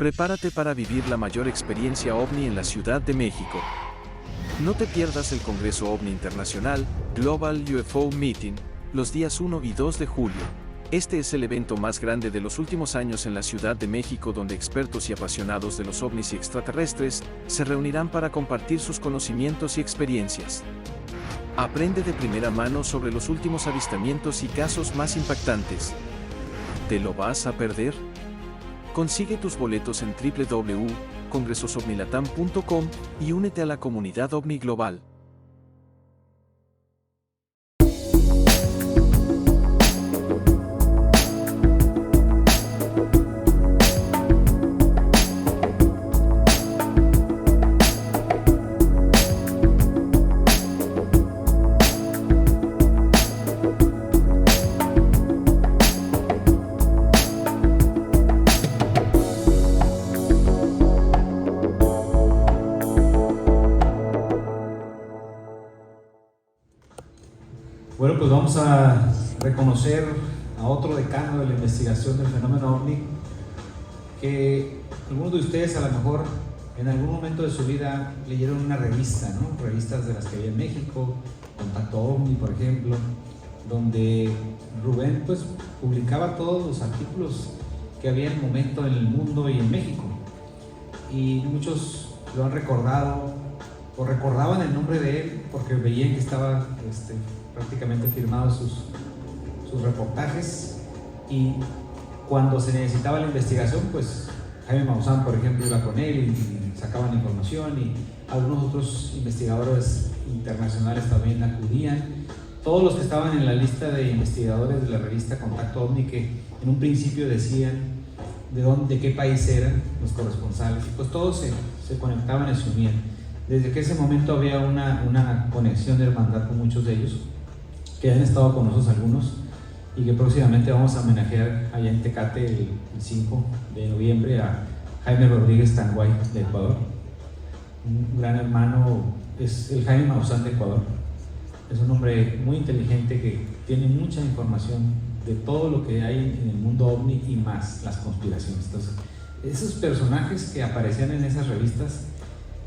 Prepárate para vivir la mayor experiencia OVNI en la Ciudad de México. No te pierdas el Congreso OVNI Internacional, Global UFO Meeting, los días 1 y 2 de julio. Este es el evento más grande de los últimos años en la Ciudad de México, donde expertos y apasionados de los ovnis y extraterrestres se reunirán para compartir sus conocimientos y experiencias. Aprende de primera mano sobre los últimos avistamientos y casos más impactantes. ¿Te lo vas a perder? Consigue tus boletos en www.congresosovnilatam.com y únete a la comunidad OVNI Global. Bueno, pues vamos a reconocer a otro decano de la investigación del fenómeno OVNI, que algunos de ustedes a lo mejor en algún momento de su vida leyeron una revista, ¿no? Revistas de las que había en México, Contacto OVNI, por ejemplo, donde Rubén pues publicaba todos los artículos que había en el momento en el mundo y en México. Y muchos lo han recordado o recordaban el nombre de él porque veían que estaba prácticamente firmados sus reportajes, y cuando se necesitaba la investigación, pues Jaime Maussan, por ejemplo, iba con él y sacaban información, y algunos otros investigadores internacionales también acudían. Todos los que estaban en la lista de investigadores de la revista Contacto OVNI, que en un principio decían de qué país eran los corresponsales, y pues todos se conectaban y se unían. Desde que ese momento había una conexión de hermandad con muchos de ellos, que han estado con nosotros algunos, y que próximamente vamos a homenajear allá en Tecate el 5 de noviembre a Jaime Rodríguez Tanguay de Ecuador, un gran hermano. Es el Jaime Maussan de Ecuador. Es un hombre muy inteligente que tiene mucha información de todo lo que hay en el mundo OVNI y más las conspiraciones. Entonces, esos personajes que aparecían en esas revistas,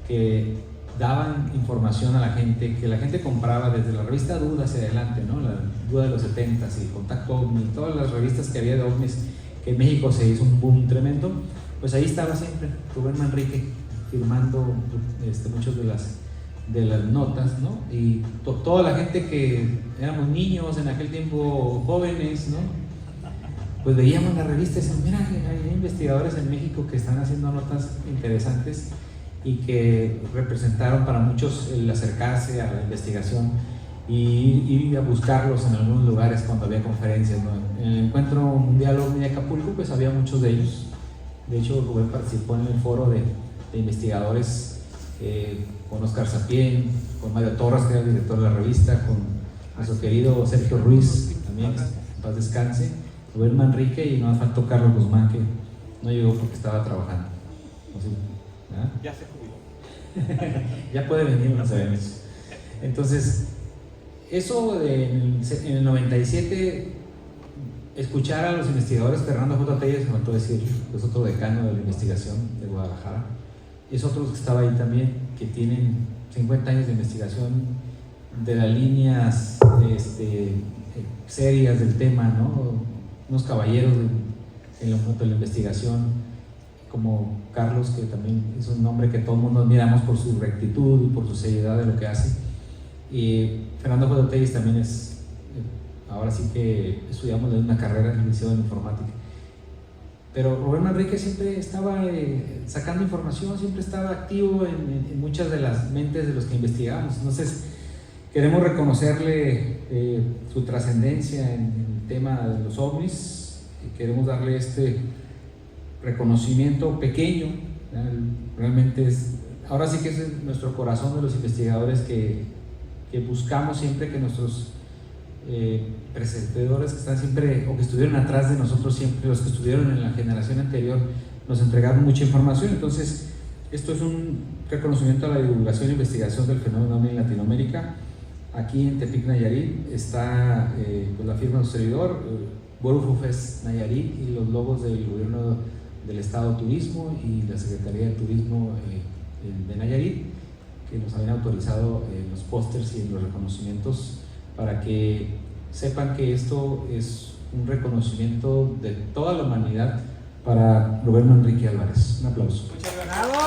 que daban información a la gente, que la gente compraba desde la revista Duda hacia adelante, ¿no? La Duda de los 70s y Contacto OVNI, todas las revistas que había de ovnis, que en México se hizo un boom tremendo. Pues ahí estaba siempre Rubén Manrique firmando muchas de las notas, ¿no? Y toda la gente que éramos niños en aquel tiempo, jóvenes, ¿no? Pues veíamos la revista y decíamos, mira, hay investigadores en México que están haciendo notas interesantes, y que representaron para muchos el acercarse a la investigación y ir a buscarlos en algunos lugares cuando había conferencias, ¿no? En el Encuentro Mundial OVNI de Acapulco pues había muchos de ellos. De hecho, Rubén participó en el foro de investigadores con Oscar Sapien, con Mario Torres, que era el director de la revista, con nuestro querido Sergio Ruiz, también, en paz descanse, Rubén Manrique, y nos faltó Carlos Guzmán, que no llegó porque estaba trabajando. ¿Ah? Ya se jubiló. Ya puede venir, no sabemos. Entonces, eso en el 97, escuchar a los investigadores, Fernando J. Telles, me faltó decir, es otro decano de la investigación de Guadalajara, es otro que estaba ahí también, que tienen 50 años de investigación de las líneas serias del tema, ¿no? Unos caballeros en la investigación, como Carlos, que también es un nombre que todo el mundo admiramos por su rectitud y por su seriedad de lo que hace. Y Fernando J. Telles también es, ahora sí que estudiamos una carrera en el Liceo de Informática. Pero Rubén Manrique siempre estaba sacando información, siempre estaba activo en muchas de las mentes de los que investigamos. Entonces, queremos reconocerle su trascendencia en el tema de los ovnis, y queremos darle reconocimiento pequeño. Realmente ahora sí que es nuestro corazón de los investigadores que buscamos siempre que nuestros preceptores que están siempre, o que estuvieron atrás de nosotros siempre, los que estuvieron en la generación anterior, nos entregaron mucha información. Entonces, esto es un reconocimiento a la divulgación e investigación del fenómeno OVNI en Latinoamérica. Aquí en Tepic, Nayarit, está pues la firma de un servidor, World of Ufes Nayarit, y los logos del gobierno del Estado de Turismo y la Secretaría de Turismo de Nayarit, que nos habían autorizado los pósters y los reconocimientos para que sepan que esto es un reconocimiento de toda la humanidad para Rubén Manrique Álvarez. Un aplauso. Muchas gracias. ¡Bravo!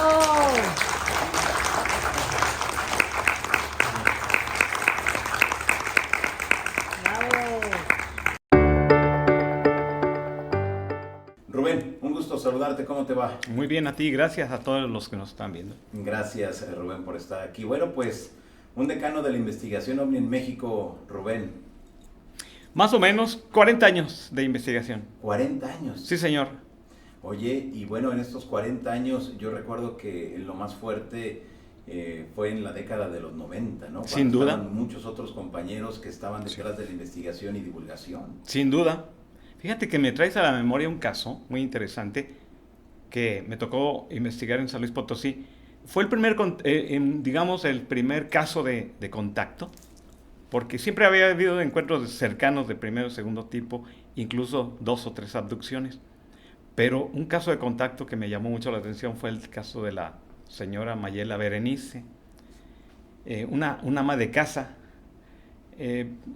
Rubén, un gusto saludarte, ¿cómo te va? Muy bien, a ti, gracias a todos los que nos están viendo. Gracias, Rubén, por estar aquí. Bueno, pues, un decano de la investigación OVNI en México, Rubén. Más o menos 40 años de investigación. 40 años. Sí, señor. Oye, y bueno, en estos 40 años yo recuerdo que lo más fuerte fue en la década de los 90, ¿no? Sin Cuando duda. estaban muchos otros compañeros que estaban detrás de la investigación y divulgación. Sin duda. Fíjate que me traes a la memoria un caso muy interesante que me tocó investigar en San Luis Potosí. Fue el primer, digamos, el primer caso de contacto, porque siempre había habido encuentros cercanos de primero y segundo tipo, incluso 2 o 3 abducciones. Pero un caso de contacto que me llamó mucho la atención fue el caso de la señora Mayela Berenice, una ama de casa,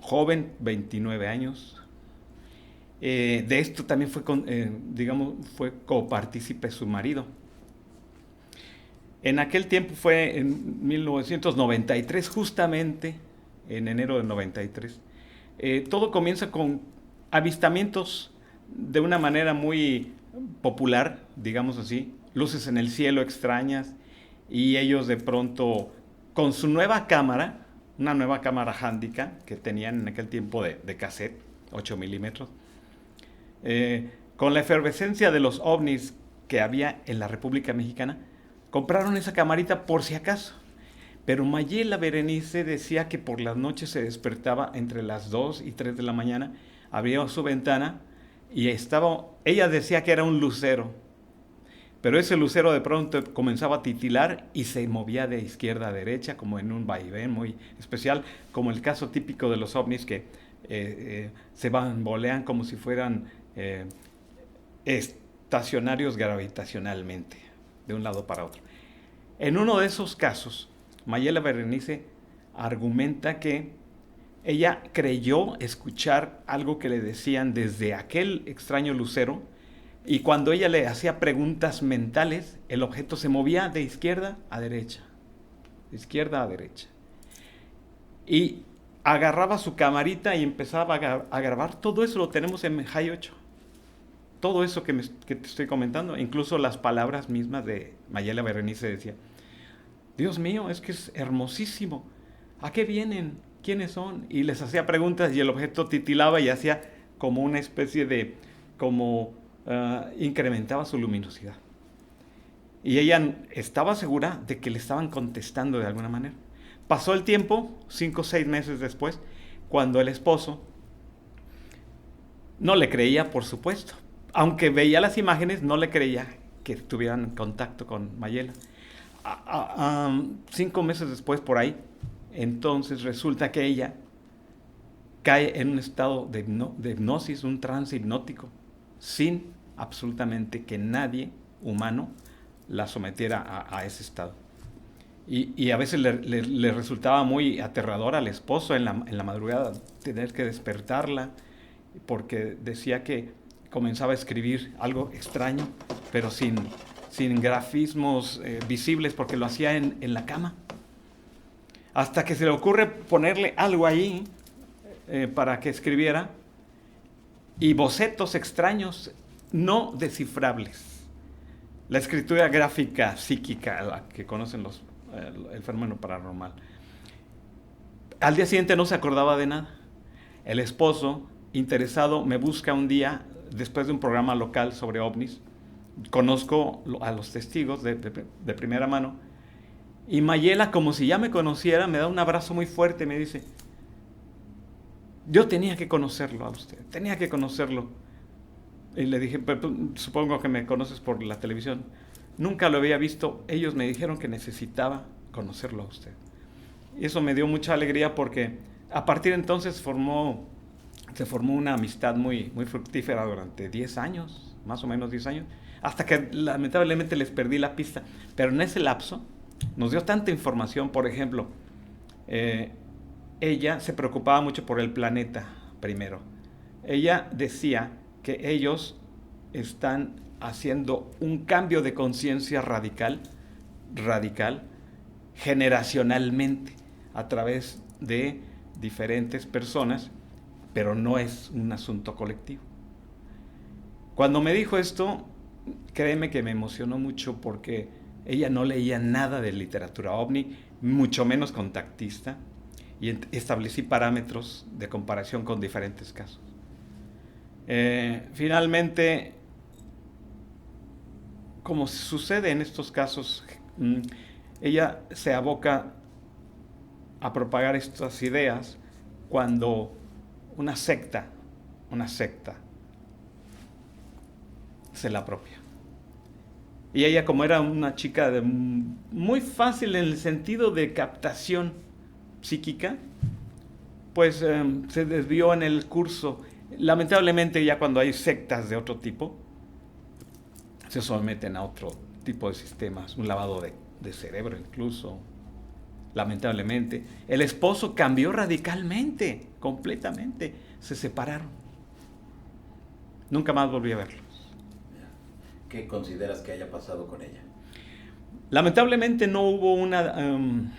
joven, 29 años. De esto también fue, fue copartícipe su marido. En aquel tiempo fue en 1993, justamente en enero del 93. Todo comienza con avistamientos de una manera muy popular, digamos así, luces en el cielo extrañas, y ellos de pronto, con su nueva cámara, una nueva cámara Handycam que tenían en aquel tiempo de cassette, 8 milímetros, con la efervescencia de los ovnis que había en la República Mexicana, compraron esa camarita por si acaso. Pero Mayela Berenice decía que por las noches se despertaba entre las 2 y 3 de la mañana, abría su ventana y ella decía que era un lucero, pero ese lucero de pronto comenzaba a titilar y se movía de izquierda a derecha, como en un vaivén muy especial, como el caso típico de los ovnis que se bambolean como si fueran estacionarios gravitacionalmente, de un lado para otro. En uno de esos casos, Mayela Berenice argumenta que ella creyó escuchar algo que le decían desde aquel extraño lucero, y cuando ella le hacía preguntas mentales, el objeto se movía de izquierda a derecha, de izquierda a derecha. Y agarraba su camarita y empezaba a grabar. Todo eso lo tenemos en High 8. Todo eso que te estoy comentando, incluso las palabras mismas de Mayela Berenice decía: Dios mío, es que es hermosísimo. ¿A qué vienen? ¿Quiénes son? Y les hacía preguntas y el objeto titilaba y hacía como una especie de, incrementaba su luminosidad. Y ella estaba segura de que le estaban contestando de alguna manera. Pasó el tiempo, 5 o 6 meses después, cuando el esposo no le creía, por supuesto. Aunque veía las imágenes, no le creía que tuvieran contacto con Mayela. 5 meses después, por ahí, entonces resulta que ella cae en un estado de hipnosis, un trance hipnótico, sin absolutamente que nadie humano la sometiera a ese estado. Y a veces le resultaba muy aterrador al esposo en la madrugada tener que despertarla, porque decía que comenzaba a escribir algo extraño, pero sin grafismos visibles, porque lo hacía en la cama. Hasta que se le ocurre ponerle algo ahí para que escribiera, y bocetos extraños no descifrables. La escritura gráfica psíquica, la que conocen el fenómeno paranormal. Al día siguiente no se acordaba de nada. El esposo, interesado, me busca un día después de un programa local sobre ovnis. Conozco a los testigos de primera mano, y Mayela, como si ya me conociera, me da un abrazo muy fuerte y me dice: yo tenía que conocerlo a usted, tenía que conocerlo. Y le dije: pero supongo que me conoces por la televisión. Nunca lo había visto, ellos me dijeron que necesitaba conocerlo a usted. Y eso me dio mucha alegría, porque a partir de entonces se formó una amistad muy, muy fructífera durante 10 años, más o menos 10 años. hasta que lamentablemente les perdí la pista. Pero en ese lapso nos dio tanta información. Por ejemplo, ella se preocupaba mucho por el planeta primero. Ella decía que ellos están haciendo un cambio de conciencia radical, generacionalmente, a través de diferentes personas, pero no es un asunto colectivo. Cuando me dijo esto, créeme que me emocionó mucho porque ella no leía nada de literatura ovni, mucho menos contactista, y establecí parámetros de comparación con diferentes casos. Finalmente, como sucede en estos casos, ella se aboca a propagar estas ideas cuando una secta se la apropia. Y ella, como era una chica muy fácil en el sentido de captación psíquica, pues se desvió en el curso. Lamentablemente, ya cuando hay sectas de otro tipo, se someten a otro tipo de sistemas, un lavado de cerebro incluso. Lamentablemente, el esposo cambió radicalmente, completamente. Se separaron. Nunca más volví a verlos. ¿Qué consideras que haya pasado con ella? Lamentablemente no hubo una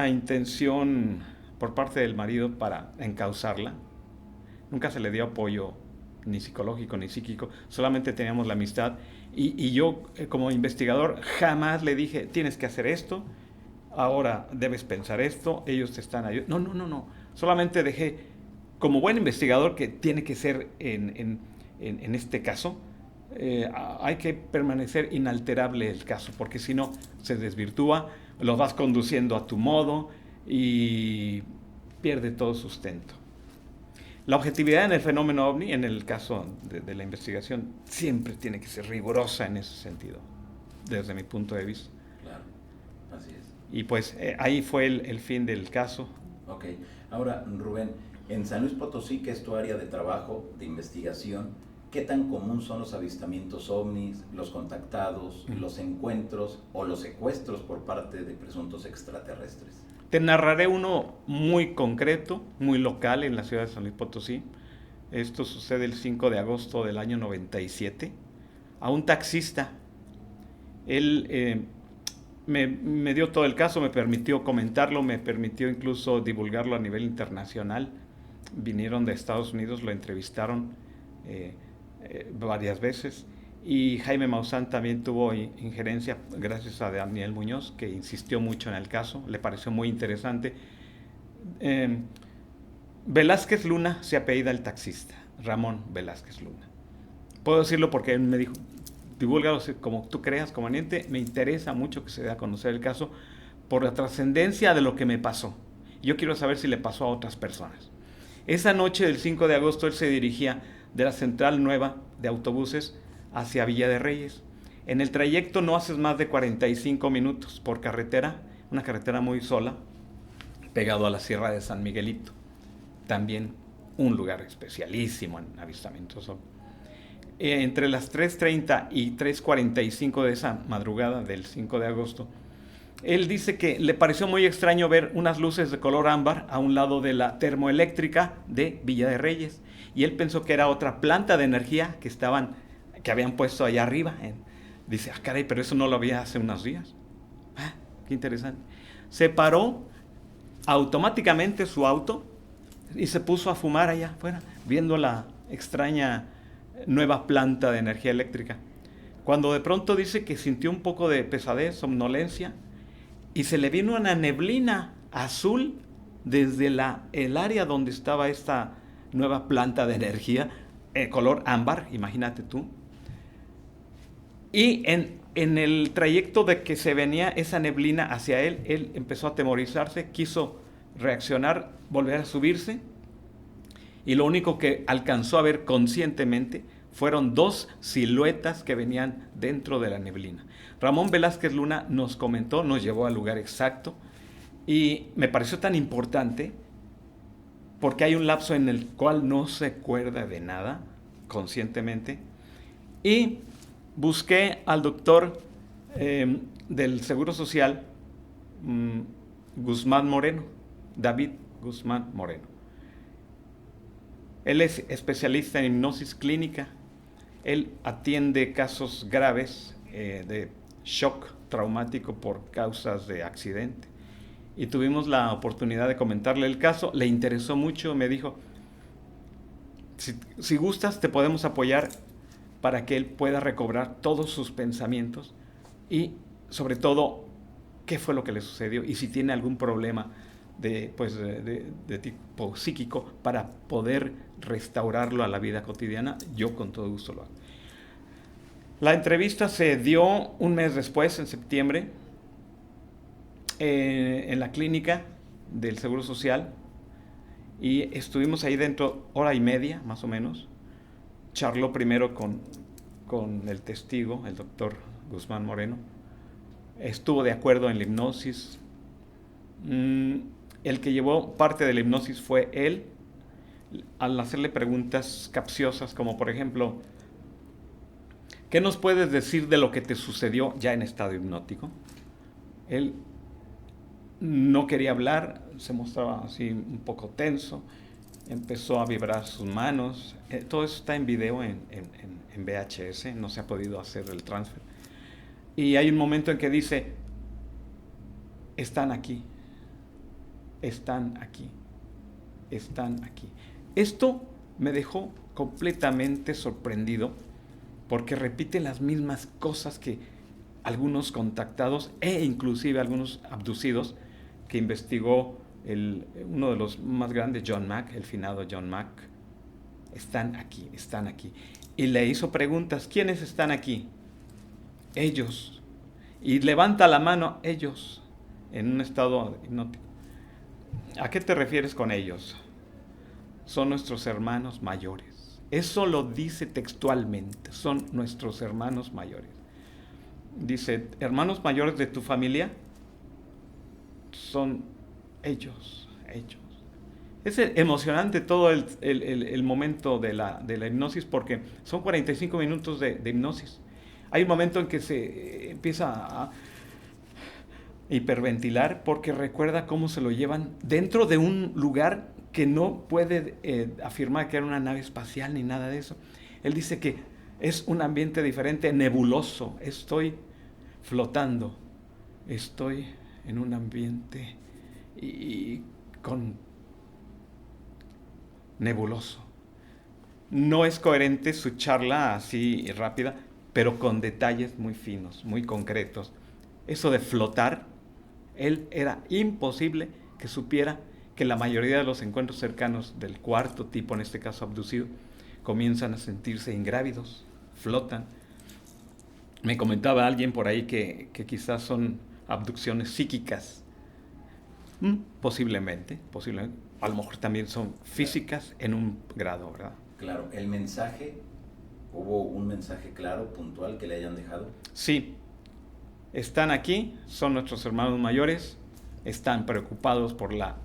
intención por parte del marido para encauzarla. Nunca se le dio apoyo ni psicológico ni psíquico, solamente teníamos la amistad. Y yo, como investigador, jamás le dije, tienes que hacer esto, ahora debes pensar esto, ellos te están ayudando. No. Solamente dejé, como buen investigador que tiene que ser en este caso, hay que permanecer inalterable el caso, porque si no se desvirtúa, lo vas conduciendo a tu modo y pierde todo sustento. La objetividad en el fenómeno ovni, en el caso de la investigación, siempre tiene que ser rigurosa en ese sentido, desde mi punto de vista. Claro, así es. Y pues ahí fue el fin del caso. Ok, ahora Rubén, en San Luis Potosí, que es tu área de trabajo, de investigación, ¿qué tan común son los avistamientos ovnis, los contactados, los encuentros o los secuestros por parte de presuntos extraterrestres? Te narraré uno muy concreto, muy local en la ciudad de San Luis Potosí. Esto sucede el 5 de agosto del año 97. A un taxista. Él me dio todo el caso, me permitió comentarlo, me permitió incluso divulgarlo a nivel internacional. Vinieron de Estados Unidos, lo entrevistaron varias veces. Y Jaime Maussan también tuvo injerencia gracias a Daniel Muñoz, que insistió mucho en el caso, le pareció muy interesante. Velázquez Luna se apellida el taxista, Ramón Velázquez Luna. Puedo decirlo porque él me dijo, divúlgalo como tú creas conveniente, me interesa mucho que se dé a conocer el caso por la trascendencia de lo que me pasó. Yo quiero saber si le pasó a otras personas. Esa noche del 5 de agosto él se dirigía de la central nueva de autobuses hacia Villa de Reyes. En el trayecto no haces más de 45 minutos por carretera, una carretera muy sola, pegado a la Sierra de San Miguelito. También un lugar especialísimo en avistamientos. Entre las 3:30 y 3:45 de esa madrugada del 5 de agosto, él dice que le pareció muy extraño ver unas luces de color ámbar a un lado de la termoeléctrica de Villa de Reyes. Y él pensó que era otra planta de energía que habían puesto allá arriba. Dice, caray, pero eso no lo había hace unos días. Qué interesante. Se paró automáticamente su auto y se puso a fumar allá afuera, viendo la extraña nueva planta de energía eléctrica. Cuando de pronto dice que sintió un poco de pesadez, somnolencia, y se le vino una neblina azul desde el área donde estaba esta nueva planta de energía, color ámbar, imagínate tú. Y en el trayecto de que se venía esa neblina hacia él, él empezó a atemorizarse, quiso reaccionar, volver a subirse, y lo único que alcanzó a ver conscientemente fueron dos siluetas que venían dentro de la neblina. Ramón Velázquez Luna nos comentó, nos llevó al lugar exacto, y me pareció tan importante porque hay un lapso en el cual no se acuerda de nada conscientemente, Y busqué al doctor del Seguro Social, Guzmán Moreno, David Guzmán Moreno. Él es especialista en hipnosis clínica. Él atiende casos graves de shock traumático por causas de accidente. Y tuvimos la oportunidad de comentarle el caso. Le interesó mucho, me dijo, si gustas te podemos apoyar para que él pueda recobrar todos sus pensamientos y sobre todo qué fue lo que le sucedió y si tiene algún problema de tipo psíquico para poder restaurarlo a la vida cotidiana. Yo con todo gusto lo hago. La entrevista se dio un mes después, en septiembre, en la clínica del Seguro Social, y estuvimos ahí dentro hora y media, más o menos. Charló primero con el testigo, el doctor Guzmán Moreno. Estuvo de acuerdo en la hipnosis. El que llevó parte de la hipnosis fue él, al hacerle preguntas capciosas, como por ejemplo, ¿qué nos puedes decir de lo que te sucedió ya en estado hipnótico? Él no quería hablar, se mostraba así un poco tenso, empezó a vibrar sus manos. Todo eso está en video en VHS, no se ha podido hacer el transfer. Y hay un momento en que dice, están aquí, están aquí, están aquí. Esto me dejó completamente sorprendido porque repite las mismas cosas que algunos contactados e inclusive algunos abducidos que investigó uno de los más grandes, John Mack, el finado John Mack. Están aquí, están aquí. Y le hizo preguntas, ¿quiénes están aquí? Ellos. Y levanta la mano, ellos, en un estado hipnótico. ¿A qué te refieres con ellos? Son nuestros hermanos mayores. Eso lo dice textualmente, son nuestros hermanos mayores. Dice, hermanos mayores de tu familia son ellos. Es emocionante todo el momento de la hipnosis porque son 45 minutos de hipnosis. Hay un momento en que se empieza a hiperventilar porque recuerda cómo se lo llevan dentro de un lugar que no puede afirmar que era una nave espacial ni nada de eso. Él dice que es un ambiente diferente, nebuloso. Estoy flotando, estoy en un ambiente y con nebuloso. No es coherente su charla así rápida, pero con detalles muy finos, muy concretos. Eso de flotar, él era imposible que supiera que la mayoría de los encuentros cercanos del cuarto tipo, en este caso abducido, comienzan a sentirse ingrávidos, flotan. Me comentaba alguien por ahí que quizás son abducciones psíquicas. Posiblemente. A lo mejor también son físicas en un grado, ¿verdad? Claro, el mensaje, ¿hubo un mensaje claro, puntual que le hayan dejado? Sí, están aquí, son nuestros hermanos mayores, están preocupados por la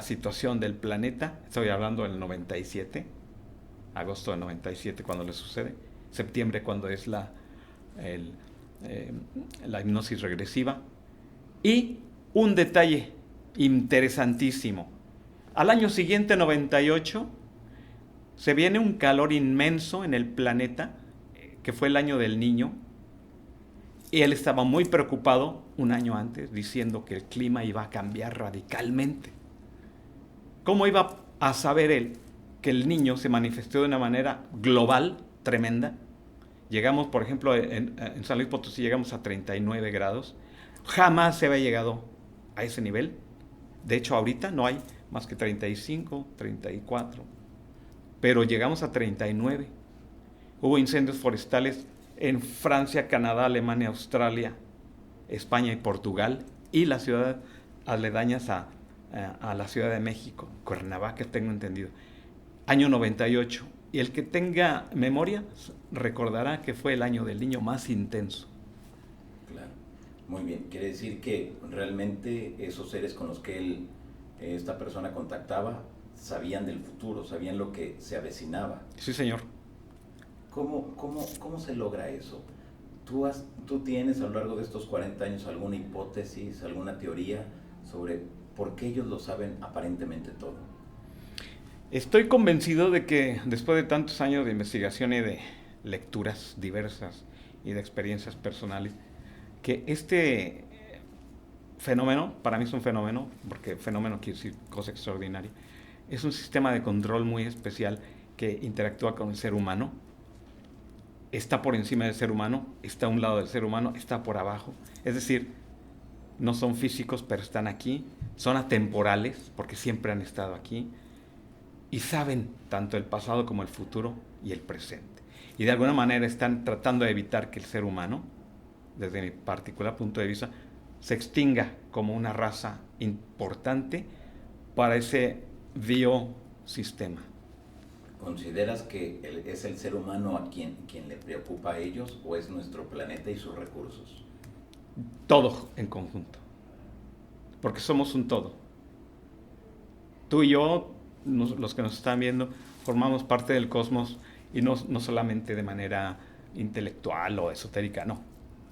situación del planeta. Estoy hablando del 97, agosto del 97 cuando le sucede, septiembre cuando es la hipnosis regresiva. Y un detalle interesantísimo, al año siguiente, 98, se viene un calor inmenso en el planeta, que fue el año del niño, y él estaba muy preocupado un año antes, diciendo que el clima iba a cambiar radicalmente. ¿Cómo iba a saber él que el niño se manifestó de una manera global, tremenda? Llegamos, por ejemplo, en San Luis Potosí llegamos a 39 grados. Jamás se había llegado a ese nivel. De hecho, ahorita no hay más que 35, 34. Pero llegamos a 39. Hubo incendios forestales en Francia, Canadá, Alemania, Australia, España y Portugal, y las ciudades aledañas a la Ciudad de México, Cuernavaca, tengo entendido. Año 98. Y el que tenga memoria recordará que fue el año del niño más intenso. Claro. Muy bien. Quiere decir que realmente esos seres con los que esta persona contactaba sabían del futuro, sabían lo que se avecinaba. Sí, señor. ¿Cómo se logra eso? ¿Tú tienes a lo largo de estos 40 años alguna hipótesis, alguna teoría sobre por qué ellos lo saben aparentemente todo? Estoy convencido de que después de tantos años de investigación y de lecturas diversas y de experiencias personales, que este fenómeno, para mí es un fenómeno, porque fenómeno quiere decir cosa extraordinaria, es un sistema de control muy especial que interactúa con el ser humano, está por encima del ser humano, está a un lado del ser humano, está por abajo, es decir, no son físicos pero están aquí, son atemporales porque siempre han estado aquí y saben tanto el pasado como el futuro y el presente. Y de alguna manera están tratando de evitar que el ser humano, desde mi particular punto de vista, se extinga como una raza importante para ese biosistema. ¿Consideras que es el ser humano a quien le preocupa a ellos o es nuestro planeta y sus recursos? Todo en conjunto, porque somos un todo. Tú y yo, los que nos están viendo, formamos parte del cosmos y no solamente de manera intelectual o esotérica, no.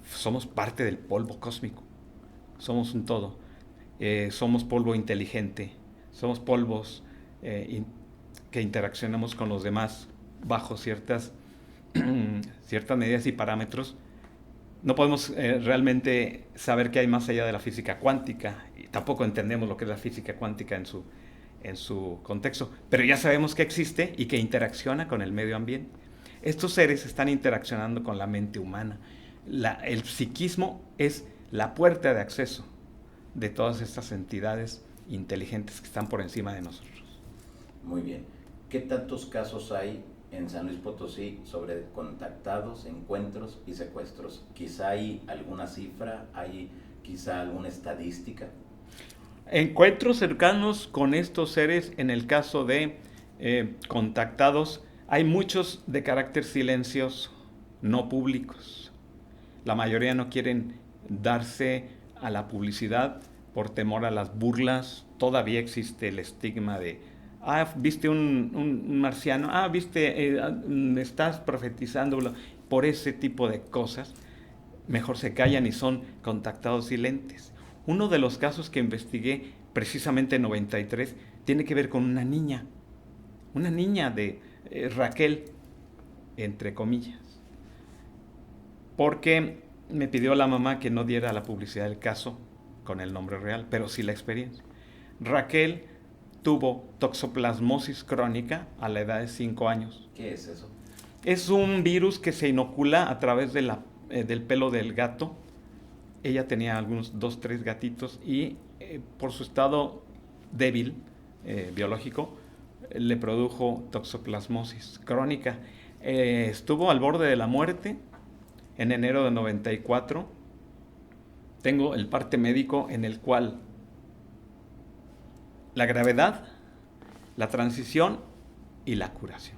Somos parte del polvo cósmico, somos un todo. Somos polvo inteligente, somos polvos que interaccionamos con los demás bajo ciertas medidas y parámetros. No podemos realmente saber qué hay más allá de la física cuántica, y tampoco entendemos lo que es la física cuántica en su contexto, pero ya sabemos que existe y que interacciona con el medio ambiente. Estos seres están interaccionando con la mente humana. El psiquismo es la puerta de acceso de todas estas entidades inteligentes que están por encima de nosotros. Muy bien. ¿Qué tantos casos hay en San Luis Potosí sobre contactados, encuentros y secuestros? ¿Quizá hay alguna cifra? ¿Hay quizá alguna estadística? Encuentros cercanos con estos seres, en el caso de contactados, hay muchos de carácter silencioso, no públicos. La mayoría no quieren darse a la publicidad por temor a las burlas. Todavía existe el estigma de viste un marciano, viste, estás profetizando, por ese tipo de cosas. Mejor se callan y son contactados silentes. Uno de los casos que investigué precisamente en 93 tiene que ver con una niña de Raquel, entre comillas, porque me pidió la mamá que no diera la publicidad del caso con el nombre real, pero sí la experiencia. Raquel tuvo toxoplasmosis crónica a la edad de 5 años. ¿Qué es eso? Es un virus que se inocula a través de del pelo del gato. Ella tenía algunos 2, 3 gatitos y por su estado débil biológico le produjo toxoplasmosis crónica. Estuvo al borde de la muerte en enero de 94. Tengo el parte médico en el cual la gravedad, la transición y la curación.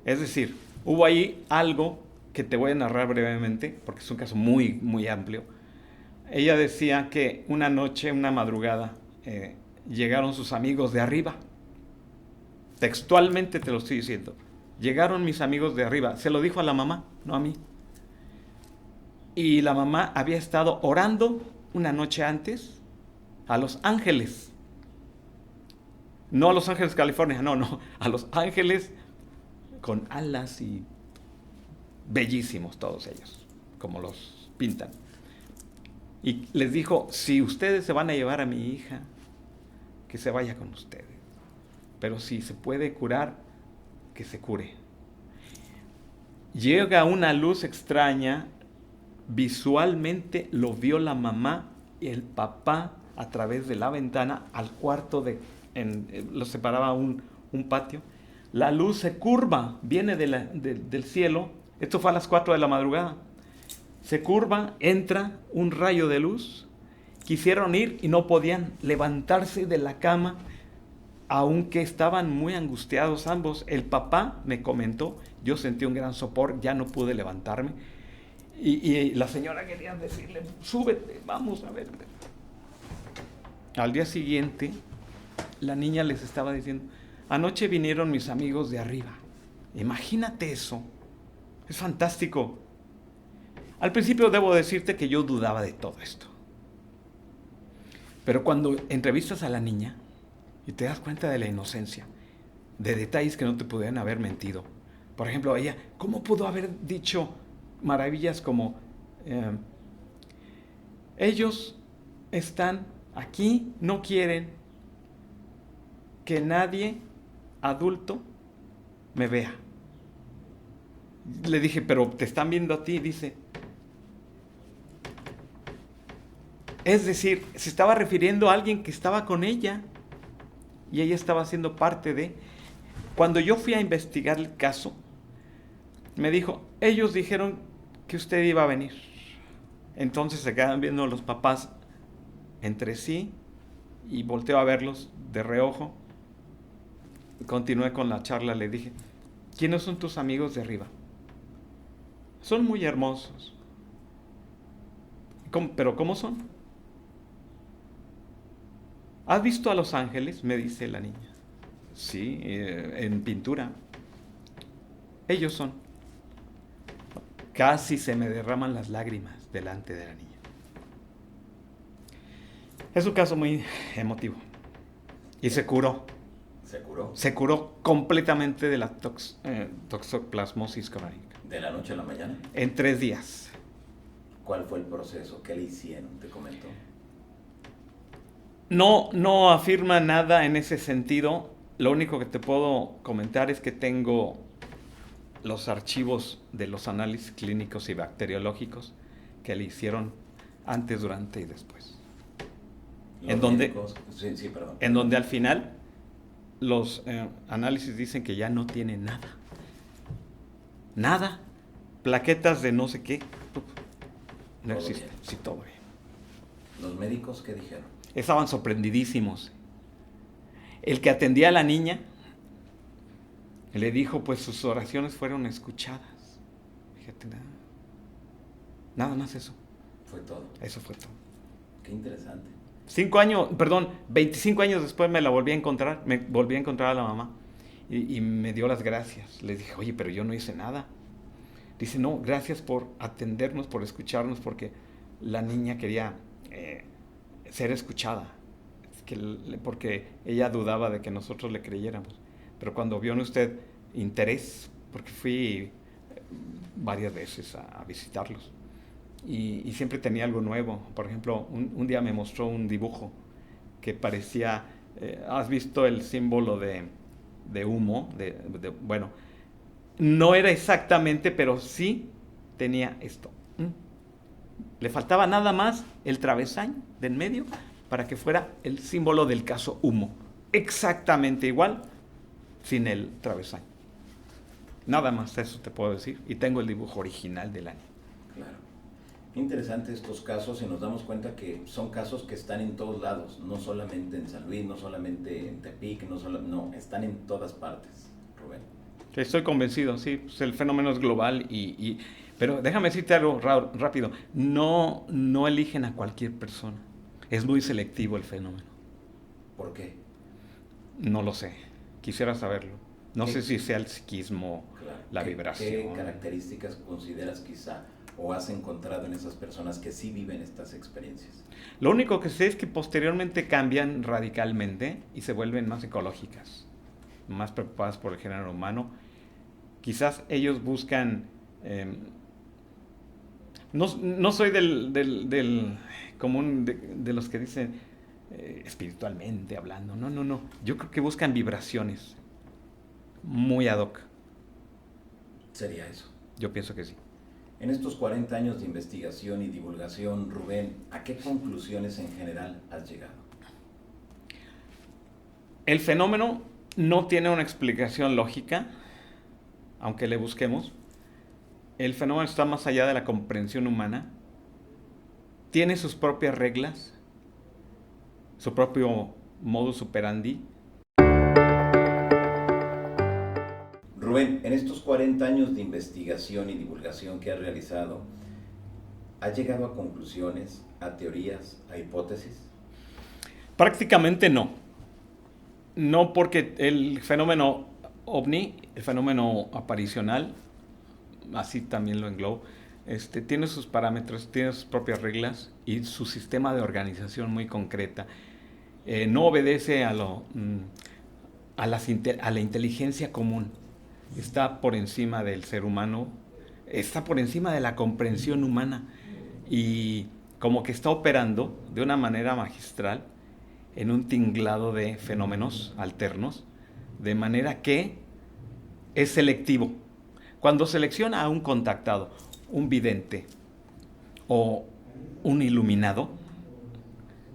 Es decir, hubo ahí algo que te voy a narrar brevemente, porque es un caso muy, muy amplio. Ella decía que una noche, una madrugada, llegaron sus amigos de arriba. Textualmente te lo estoy diciendo. Llegaron mis amigos de arriba. Se lo dijo a la mamá, no a mí. Y la mamá había estado orando una noche antes a los ángeles. No a Los Ángeles, California, no, a los ángeles con alas y bellísimos todos ellos, como los pintan. Y les dijo, si ustedes se van a llevar a mi hija, que se vaya con ustedes. Pero si se puede curar, que se cure. Llega una luz extraña, visualmente lo vio la mamá y el papá a través de la ventana al cuarto los separaba un patio. La luz se curva, viene del cielo. Esto fue a las 4 de la madrugada. Se curva, entra un rayo de luz. Quisieron ir y no podían levantarse de la cama, aunque estaban muy angustiados ambos. El papá me comentó, yo sentí un gran sopor, ya no pude levantarme. Y la señora quería decirle, súbete, vamos a ver. Al día siguiente, la niña les estaba diciendo, anoche vinieron mis amigos de arriba. Imagínate eso, Es fantástico. Al principio debo decirte que yo dudaba de todo esto. Pero cuando entrevistas a la niña y te das cuenta de la inocencia, de detalles que no te pudieran haber mentido. Por ejemplo, ella, ¿cómo pudo haber dicho maravillas como ellos están aquí, no quieren que nadie adulto me vea? Le dije, pero te están viendo a ti, dice. Es decir, se estaba refiriendo a alguien que estaba con ella y ella estaba siendo parte de. Cuando yo fui a investigar el caso, me dijo, ellos dijeron que usted iba a venir. Entonces se quedan viendo los papás entre sí y volteo a verlos de reojo. Continué con la charla, le dije, ¿quiénes son tus amigos de arriba? Son muy hermosos. ¿Pero cómo son? ¿Has visto a los ángeles?, me dice la niña. Sí, en pintura. Ellos son. Casi se me derraman las lágrimas delante de la niña. Es un caso muy emotivo. Y se curó. ¿Se curó? Se curó completamente de la toxoplasmosis crónica. ¿De la noche a la mañana? En 3 días. ¿Cuál fue el proceso? ¿Qué le hicieron? ¿Te comentó? No afirma nada en ese sentido. Lo único que te puedo comentar es que tengo los archivos de los análisis clínicos y bacteriológicos que le hicieron antes, durante y después. En donde al final los análisis dicen que ya no tiene nada. Nada. Plaquetas de no sé qué. No existe. Sí, todo bien. ¿Los médicos qué dijeron? Estaban sorprendidísimos. El que atendía a la niña le dijo, pues sus oraciones fueron escuchadas. Fíjate, nada más eso. Fue todo. Eso fue todo. Qué interesante. 25 años después me volví a encontrar a la mamá y me dio las gracias. Le dije, oye, pero yo no hice nada. Dice, no, gracias por atendernos, por escucharnos, porque la niña quería ser escuchada, porque ella dudaba de que nosotros le creyéramos. Pero cuando vio en usted interés, porque fui varias veces a visitarlos, y siempre tenía algo nuevo. Por ejemplo, un día me mostró un dibujo que parecía, ¿has visto el símbolo de humo? Bueno, no era exactamente, pero sí tenía esto. Le faltaba nada más el travesaño del medio para que fuera el símbolo del caso humo. Exactamente igual, sin el travesaño. Nada más eso te puedo decir. Y tengo el dibujo original del año. Claro. Interesante estos casos, y nos damos cuenta que son casos que están en todos lados, no solamente en San Luis, no solamente en Tepic, no, están en todas partes, Rubén. Estoy convencido, sí, pues el fenómeno es global, pero déjame decirte algo rápido, no eligen a cualquier persona, es muy selectivo el fenómeno. ¿Por qué? No lo sé, quisiera saberlo. No sé si sea el psiquismo, claro, la vibración. ¿Qué características consideras quizá o has encontrado en esas personas que sí viven estas experiencias? Lo único que sé es que posteriormente cambian radicalmente y se vuelven más ecológicas, más preocupadas por el género humano. Quizás ellos buscan... no soy del común de los que dicen espiritualmente hablando. No. Yo creo que buscan vibraciones muy ad hoc. ¿Sería eso? Yo pienso que sí. En estos 40 años de investigación y divulgación, Rubén, ¿a qué conclusiones en general has llegado? El fenómeno no tiene una explicación lógica, aunque le busquemos. El fenómeno está más allá de la comprensión humana. Tiene sus propias reglas, su propio modus operandi. Rubén, en estos 40 años de investigación y divulgación que has realizado, ¿has llegado a conclusiones, a teorías, a hipótesis? Prácticamente no. No, porque el fenómeno ovni, el fenómeno aparicional, así también lo englobo, tiene sus parámetros, tiene sus propias reglas y su sistema de organización muy concreta. No obedece a la inteligencia común. Está por encima del ser humano, está por encima de la comprensión humana y como que está operando de una manera magistral en un tinglado de fenómenos alternos, de manera que es selectivo. Cuando selecciona a un contactado, un vidente o un iluminado,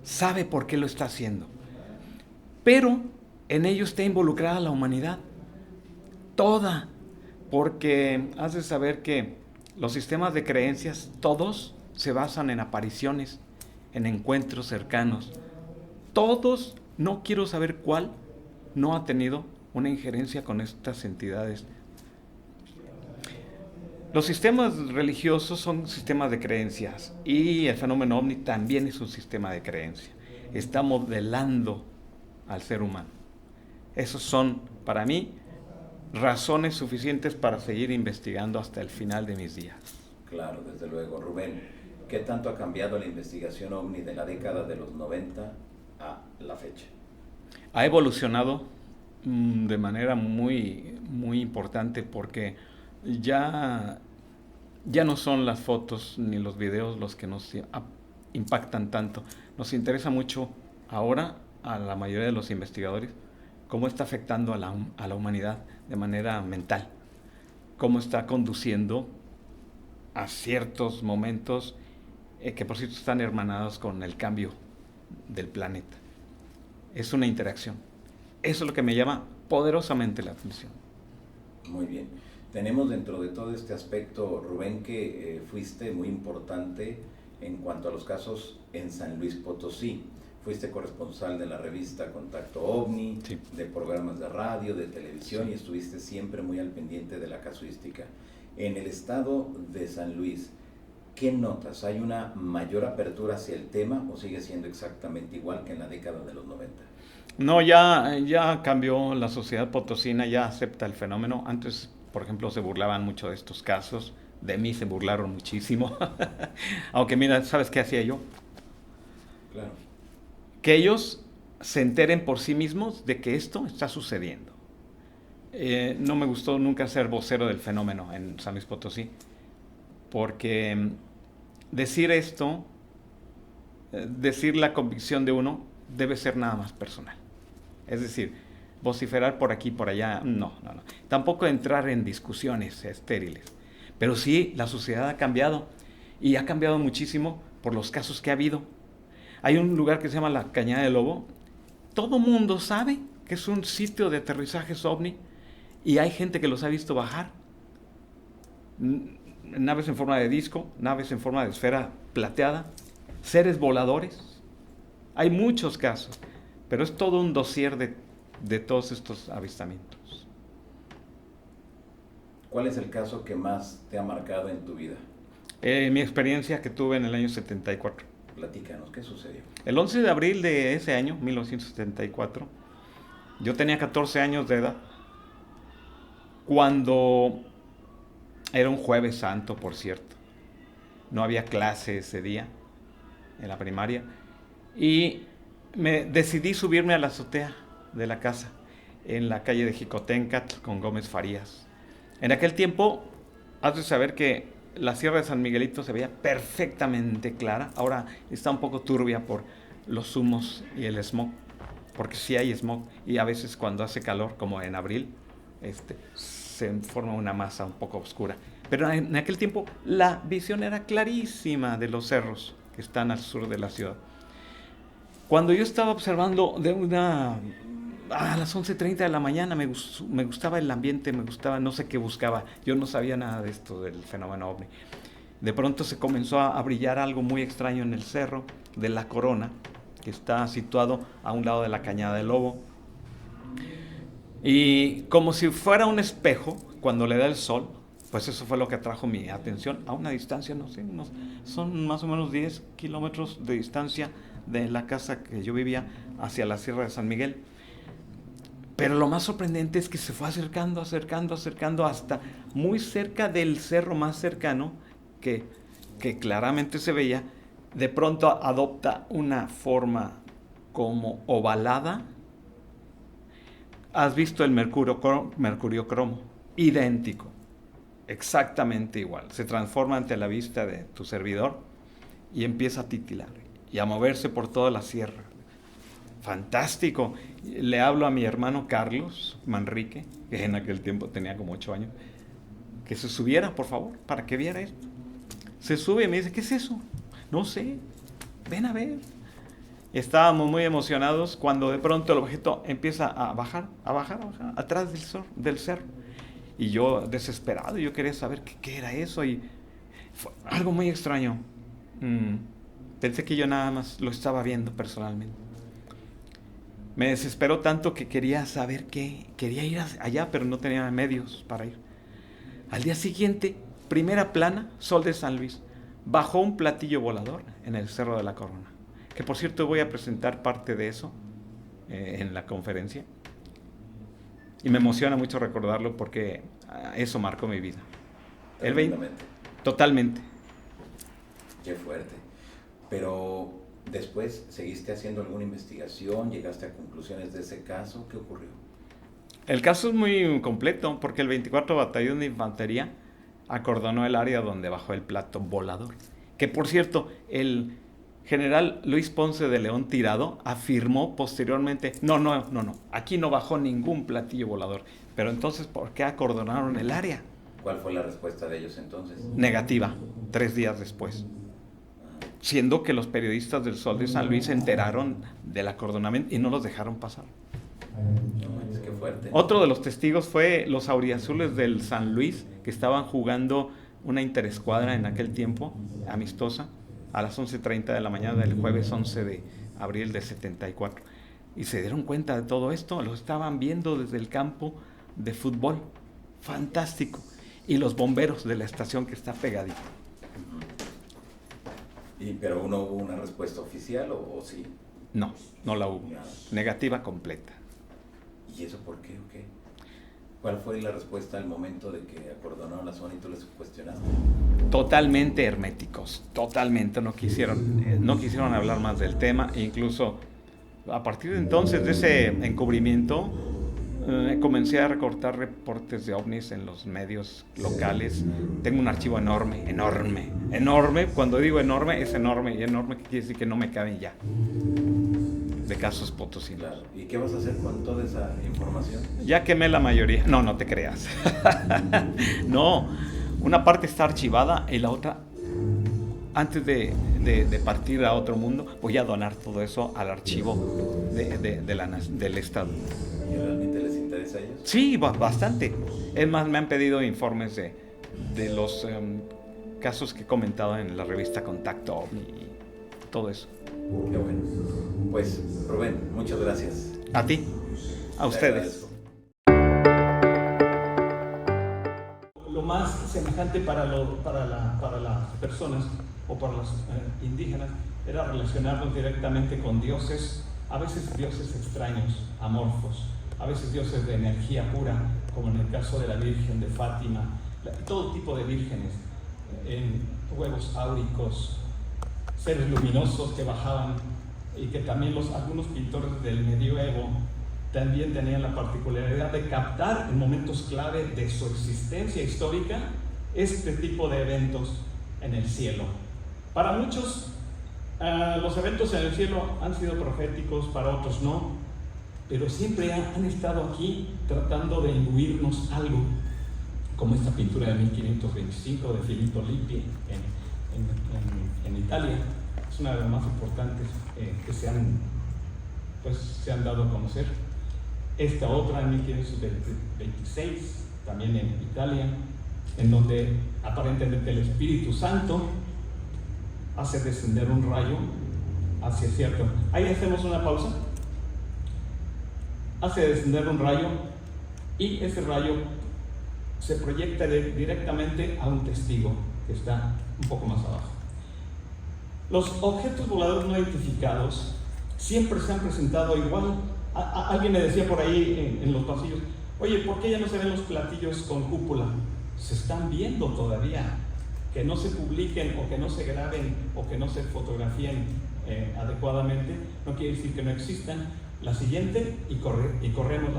sabe por qué lo está haciendo. Pero en ello está involucrada la humanidad, toda, porque has de saber que los sistemas de creencias, todos se basan en apariciones, en encuentros cercanos. Todos, no quiero saber cuál, no ha tenido una injerencia con estas entidades. Los sistemas religiosos son sistemas de creencias y el fenómeno ovni también es un sistema de creencia. Está modelando al ser humano. Esos son, para mí, razones suficientes para seguir investigando hasta el final de mis días. Claro, desde luego. Rubén, ¿qué tanto ha cambiado la investigación ovni de la década de los 90 a la fecha? Ha evolucionado de manera muy, muy importante porque ya no son las fotos ni los videos los que nos impactan tanto. Nos interesa mucho ahora a la mayoría de los investigadores cómo está afectando a la humanidad de manera mental, cómo está conduciendo a ciertos momentos que por cierto están hermanados con el cambio del planeta. Es una interacción. Eso es lo que me llama poderosamente la atención. Muy bien. Tenemos dentro de todo este aspecto, Rubén, que fuiste muy importante en cuanto a los casos en San Luis Potosí. Fuiste corresponsal de la revista Contacto OVNI, sí, de programas de radio, de televisión, sí, y estuviste siempre muy al pendiente de la casuística. En el estado de San Luis, ¿qué notas? ¿Hay una mayor apertura hacia el tema o sigue siendo exactamente igual que en la década de los 90? No, ya cambió la sociedad potosina, ya acepta el fenómeno. Antes, por ejemplo, se burlaban mucho de estos casos. De mí se burlaron muchísimo. Aunque mira, ¿sabes qué hacía yo? Claro. Que ellos se enteren por sí mismos de que esto está sucediendo. No me gustó nunca ser vocero del fenómeno en San Luis Potosí, porque decir esto, decir la convicción de uno, debe ser nada más personal. Es decir, vociferar por aquí, por allá, no. Tampoco entrar en discusiones estériles. Pero sí, la sociedad ha cambiado, y ha cambiado muchísimo por los casos que ha habido. Hay un lugar que se llama la Cañada del Lobo. Todo mundo sabe que es un sitio de aterrizajes ovni, y hay gente que los ha visto bajar. Naves en forma de disco, naves en forma de esfera plateada, seres voladores. Hay muchos casos, pero es todo un dossier de todos estos avistamientos. ¿Cuál es el caso que más te ha marcado en tu vida? Mi experiencia que tuve en el año 74. Platícanos, ¿qué sucedió? El 11 de abril de ese año, 1974, yo tenía 14 años de edad, cuando era un jueves santo, por cierto. No había clase ese día en la primaria, y me decidí subirme a la azotea de la casa, en la calle de Jicotencatl con Gómez Farías. En aquel tiempo, has de saber que la Sierra de San Miguelito se veía perfectamente clara. Ahora está un poco turbia por los humos y el smog, porque sí hay smog, y a veces cuando hace calor, como en abril, se forma una masa un poco oscura. Pero en aquel tiempo la visión era clarísima de los cerros que están al sur de la ciudad. Cuando yo estaba observando a las 11:30 de la mañana, me gustaba el ambiente, me gustaba, no sé qué buscaba. Yo no sabía nada de esto del fenómeno ovni. De pronto se comenzó a brillar algo muy extraño en el cerro de La Corona, que está situado a un lado de la Cañada del Lobo. Y como si fuera un espejo, cuando le da el sol, pues eso fue lo que atrajo mi atención a una distancia, no sé, son más o menos 10 kilómetros de distancia de la casa que yo vivía hacia la Sierra de San Miguel. Pero lo más sorprendente es que se fue acercando hasta muy cerca del cerro más cercano, que claramente se veía. De pronto adopta una forma como ovalada. ¿Has visto el mercurio cromo? Idéntico, exactamente igual. Se transforma ante la vista de tu servidor y empieza a titilar y a moverse por toda la sierra. Fantástico. Le hablo a mi hermano Carlos Manrique, que en aquel tiempo tenía como 8 años, que se subiera, por favor, para que viera esto. Se sube y me dice, ¿qué es eso? No sé, ven a ver. Estábamos muy emocionados cuando de pronto el objeto empieza a bajar, atrás del cerro. Y yo desesperado, yo quería saber qué era eso, y fue algo muy extraño. Pensé que yo nada más lo estaba viendo personalmente. Me desesperó tanto que quería saber qué, quería ir allá, pero no tenía medios para ir. Al día siguiente, primera plana, Sol de San Luis, bajó un platillo volador en el Cerro de la Corona, que por cierto voy a presentar parte de eso en la conferencia. Y me emociona mucho recordarlo porque eso marcó mi vida. Totalmente. Qué fuerte. Pero después, ¿seguiste haciendo alguna investigación? ¿Llegaste a conclusiones de ese caso? ¿Qué ocurrió? El caso es muy completo porque el 24 Batallón de Infantería acordonó el área donde bajó el plato volador. Que por cierto, el general Luis Ponce de León Tirado afirmó posteriormente, no, aquí no bajó ningún platillo volador. Pero entonces, ¿por qué acordonaron el área? ¿Cuál fue la respuesta de ellos entonces? Negativa, 3 días después. Siendo que los periodistas del Sol de San Luis se enteraron del acordonamiento y no los dejaron pasar. No, es que fuerte. Otro de los testigos fue los auriazules del San Luis, que estaban jugando una interescuadra en aquel tiempo, amistosa, a las 11:30 de la mañana del jueves 11 de abril de 74. Y se dieron cuenta de todo esto, lo estaban viendo desde el campo de fútbol. Fantástico. Y los bomberos de la estación que está pegadita. ¿Pero no hubo una respuesta oficial o sí? No la hubo. Nada. Negativa completa. ¿Y eso por qué o qué? ¿Cuál fue la respuesta al momento de que acordonaron la zona y tú les cuestionaste? Totalmente herméticos, totalmente. No quisieron hablar más del tema. E incluso a partir de entonces, de ese encubrimiento, comencé a recortar reportes de ovnis en los medios locales. Tengo un archivo enorme. Cuando digo enorme, es enorme. Y enorme que quiere decir que no me caben ya. De casos potosinos. Claro. ¿Y qué vas a hacer con toda esa información? Ya quemé la mayoría. No te creas. No, una parte está archivada y la otra, antes de partir a otro mundo, voy a donar todo eso al archivo del Estado. ¿Y realmente les interesa a ellos? Sí, bastante. Es más, me han pedido informes de los casos que he comentado en la revista Contacto OVNI y todo eso. Qué bueno. Pues, Rubén, muchas gracias. A ti, a ustedes. Lo más semejante para las personas o para los indígenas era relacionarnos directamente con dioses, a veces dioses extraños, amorfos, a veces dioses de energía pura, como en el caso de la Virgen de Fátima, todo tipo de vírgenes, en huevos áuricos, seres luminosos que bajaban, y que también algunos pintores del medioevo también tenían la particularidad de captar en momentos clave de su existencia histórica este tipo de eventos en el cielo. Para muchos, los eventos en el cielo han sido proféticos, para otros no, pero siempre han estado aquí tratando de imbuirnos algo, como esta pintura de 1525 de Filippo Lippi en Italia. Es una de las más importantes que se han dado a conocer. Esta otra en 1526, también en Italia, en donde aparentemente el Espíritu Santo hace descender un rayo hacia cierto. Ahí hacemos una pausa. Hace descender un rayo y ese rayo se proyecta directamente a un testigo que está un poco más abajo. Los objetos voladores no identificados siempre se han presentado igual Alguien me decía por ahí en los pasillos, oye, ¿por qué ya no se ven los platillos con cúpula? Se están viendo todavía. Que no se publiquen o que no se graben o que no se fotografíen adecuadamente no quiere decir que no existan. La siguiente y corremos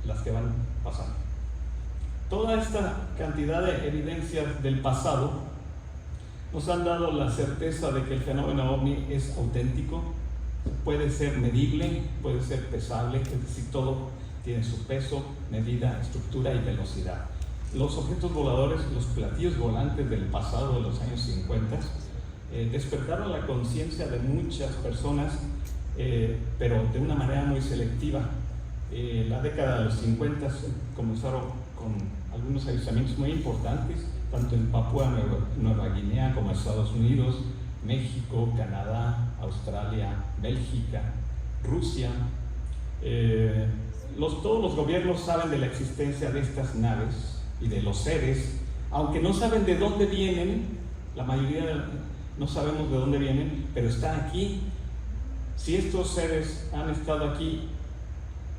las que van pasando. Toda esta cantidad de evidencias del pasado nos han dado la certeza de que el fenómeno ovni es auténtico, puede ser medible, puede ser pesable, es decir, todo tiene su peso, medida, estructura y velocidad. Los objetos voladores, los platillos volantes del pasado, de los años 50, despertaron la conciencia de muchas personas, pero de una manera muy selectiva. La década de los 50 comenzaron con algunos avistamientos muy importantes, tanto en Papúa Nueva Guinea como Estados Unidos, México, Canadá, Australia, Bélgica, Rusia. Todos los gobiernos saben de la existencia de estas naves y de los seres, aunque no saben de dónde vienen, la mayoría no sabemos de dónde vienen, pero están aquí. Si estos seres han estado aquí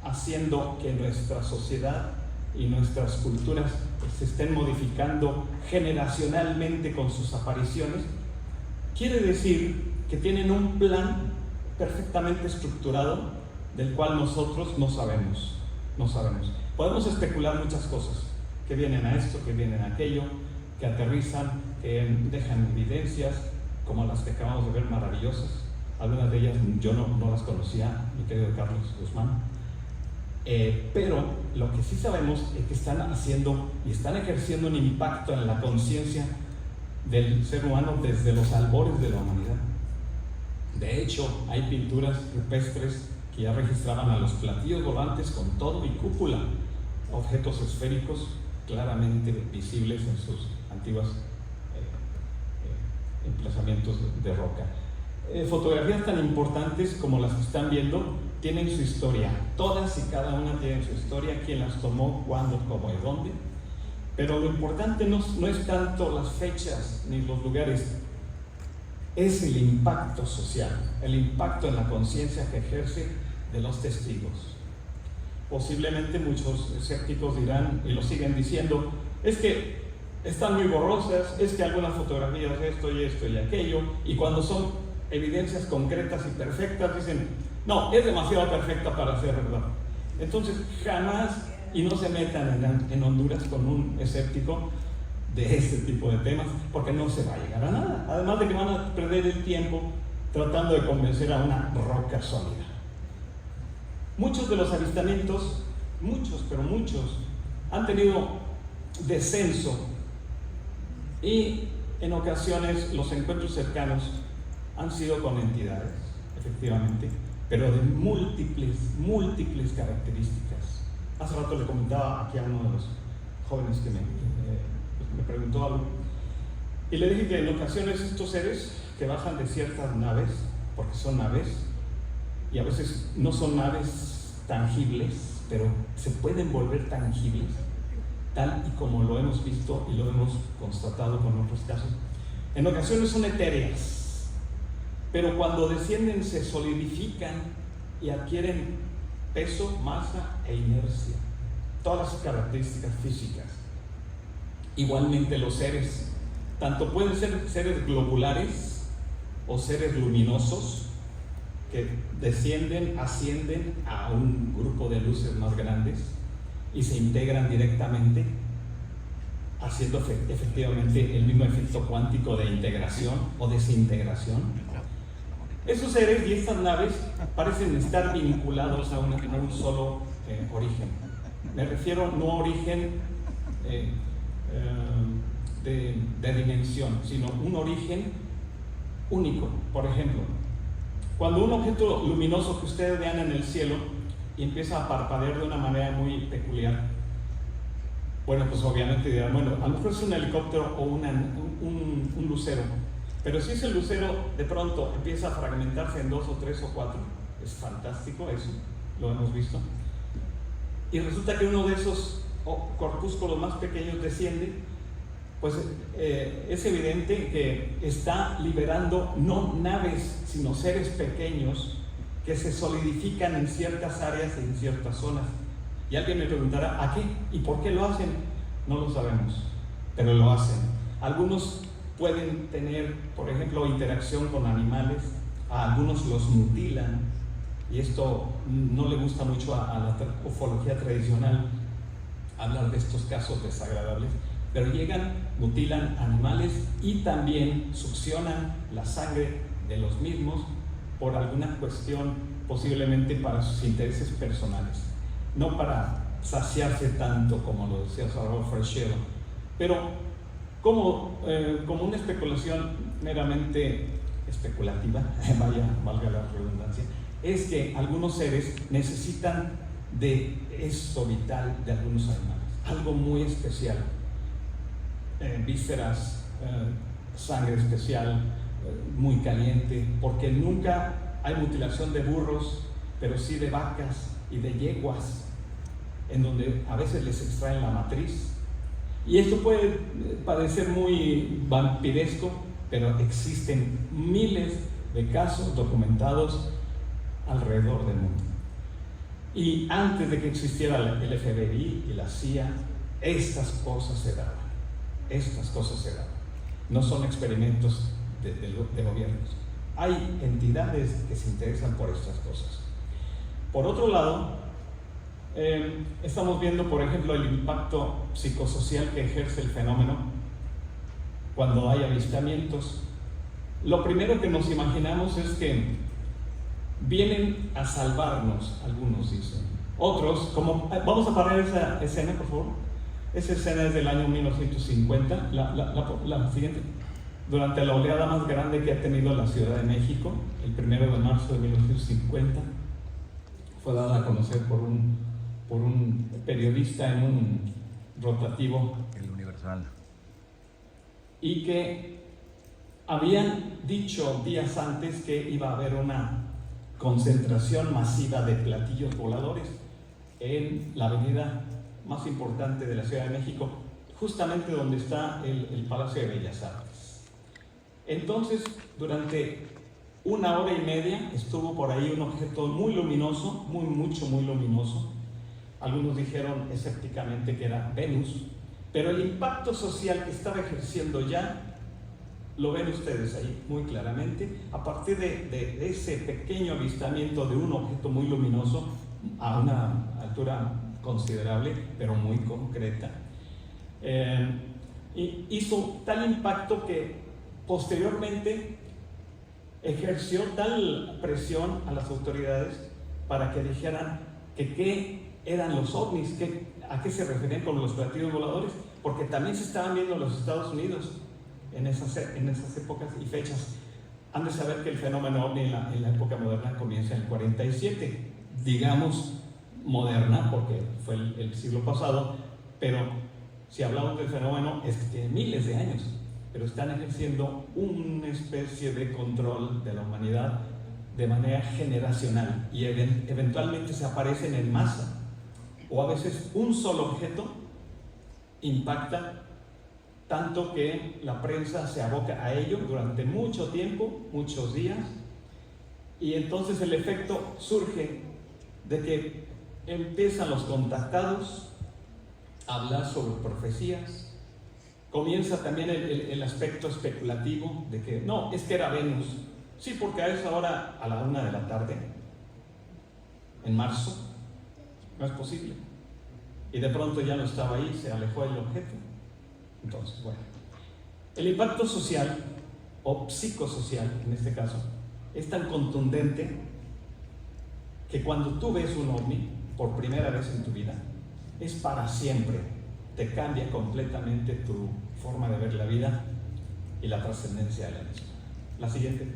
haciendo que nuestra sociedad y nuestras culturas se estén modificando generacionalmente con sus apariciones, quiere decir que tienen un plan perfectamente estructurado del cual nosotros no sabemos. Podemos especular muchas cosas, que vienen a esto, que vienen a aquello, que aterrizan, que dejan evidencias, como las que acabamos de ver, maravillosas. Algunas de ellas yo no las conocía, mi querido Carlos Guzmán. Pero lo que sí sabemos es que están haciendo y están ejerciendo un impacto en la conciencia del ser humano desde los albores de la humanidad. De hecho, hay pinturas rupestres que ya registraban a los platillos volantes con todo y cúpula, objetos esféricos claramente visibles en sus antiguos emplazamientos de roca. Fotografías tan importantes como las que están viendo tienen su historia, todas y cada una tienen su historia, quién las tomó, cuándo, cómo y dónde, pero lo importante no es tanto las fechas ni los lugares, es el impacto social, el impacto en la conciencia que ejerce de los testigos. Posiblemente muchos escépticos dirán, y lo siguen diciendo, es que están muy borrosas, es que algunas fotografías esto y aquello, y cuando son evidencias concretas y perfectas dicen, no, es demasiado perfecta para ser verdad. Entonces jamás, y no se metan en Honduras con un escéptico de este tipo de temas, porque no se va a llegar a nada, además de que van a perder el tiempo tratando de convencer a una roca sólida. Muchos de los avistamientos, muchos, han tenido descenso y en ocasiones los encuentros cercanos han sido con entidades, efectivamente, pero de múltiples características. Hace rato le comentaba aquí a uno de los jóvenes que me preguntó algo, y le dije que en ocasiones estos seres que bajan de ciertas naves, porque son naves, y a veces no son naves tangibles, pero se pueden volver tangibles, tal y como lo hemos visto y lo hemos constatado con otros casos. En ocasiones son etéreas, pero cuando descienden se solidifican y adquieren peso, masa e inercia, todas las características físicas. Igualmente los seres, tanto pueden ser seres globulares o seres luminosos que descienden, ascienden a un grupo de luces más grandes y se integran directamente, haciendo efectivamente el mismo efecto cuántico de integración o desintegración. Esos seres y estas naves parecen estar vinculados a un solo origen. Me refiero no a origen de dimensión, sino un origen único. Por ejemplo, cuando un objeto luminoso que ustedes vean en el cielo y empieza a parpadear de una manera muy peculiar, bueno, pues obviamente dirán, bueno, a lo mejor es un helicóptero o un lucero, pero si ese lucero de pronto empieza a fragmentarse en 2 o 3 o 4, es fantástico eso, lo hemos visto, y resulta que uno de esos corpúsculos más pequeños desciende, pues es evidente que está liberando no naves, sino seres pequeños que se solidifican en ciertas áreas y en ciertas zonas. Y alguien me preguntará, ¿a qué? ¿Y por qué lo hacen? No lo sabemos, pero lo hacen. Algunos pueden tener, por ejemplo, interacción con animales, a algunos los mutilan, y esto no le gusta mucho a la ufología tradicional hablar de estos casos desagradables, pero llegan, mutilan animales y también succionan la sangre de los mismos por alguna cuestión, posiblemente para sus intereses personales, no para saciarse tanto como lo decía Salvador Freixedo, pero como una especulación meramente especulativa, valga la redundancia, es que algunos seres necesitan de esto vital de algunos animales, algo muy especial, vísceras, sangre especial, muy caliente, porque nunca hay mutilación de burros, pero sí de vacas y de yeguas, en donde a veces les extraen la matriz. Y esto puede parecer muy vampiresco, pero existen miles de casos documentados alrededor del mundo. Y antes de que existiera el FBI y la CIA, estas cosas se daban. Estas cosas se daban. No son experimentos de gobiernos. Hay entidades que se interesan por estas cosas. Por otro lado, estamos viendo, por ejemplo, el impacto psicosocial que ejerce el fenómeno cuando hay avistamientos. Lo primero que nos imaginamos es que vienen a salvarnos, algunos dicen. Otros, como, vamos a parar esa escena, por favor. Esa escena es del año 1950, la siguiente. Durante la oleada más grande que ha tenido la Ciudad de México, el 1 de marzo de 1950, fue dada a conocer por un periodista en un rotativo. El Universal. Y que habían dicho días antes que iba a haber una concentración masiva de platillos voladores en la avenida más importante de la Ciudad de México, justamente donde está el Palacio de Bellas Artes. Entonces, durante 1 hora y media estuvo por ahí un objeto muy luminoso, muy luminoso. Algunos dijeron escépticamente que era Venus, pero el impacto social que estaba ejerciendo ya lo ven ustedes ahí muy claramente, a partir de ese pequeño avistamiento de un objeto muy luminoso a una altura considerable, pero muy concreta. Y hizo tal impacto que posteriormente ejerció tal presión a las autoridades para que dijeran que qué eran los ovnis, a qué se referían con los platillos voladores, porque también se estaban viendo en los Estados Unidos en esas épocas y fechas. Han de saber que el fenómeno ovni en la época moderna comienza en el 47, digamos moderna porque fue el siglo pasado, pero si hablamos del fenómeno es que tiene miles de años, pero están ejerciendo una especie de control de la humanidad de manera generacional y eventualmente se aparecen en masa, o a veces un solo objeto impacta tanto que la prensa se aboca a ello durante mucho tiempo, muchos días, y entonces el efecto surge de que empiezan los contactados a hablar sobre profecías. Comienza también el aspecto especulativo de que no, es que era Venus. Sí, porque a esa hora, a la 1 de la tarde, en marzo, no es posible. Y de pronto ya no estaba ahí, se alejó el objeto. Entonces, bueno, el impacto social o psicosocial en este caso es tan contundente que cuando tú ves un ovni por primera vez en tu vida es para siempre, te cambia completamente tu forma de ver la vida y la trascendencia de la misma. La siguiente,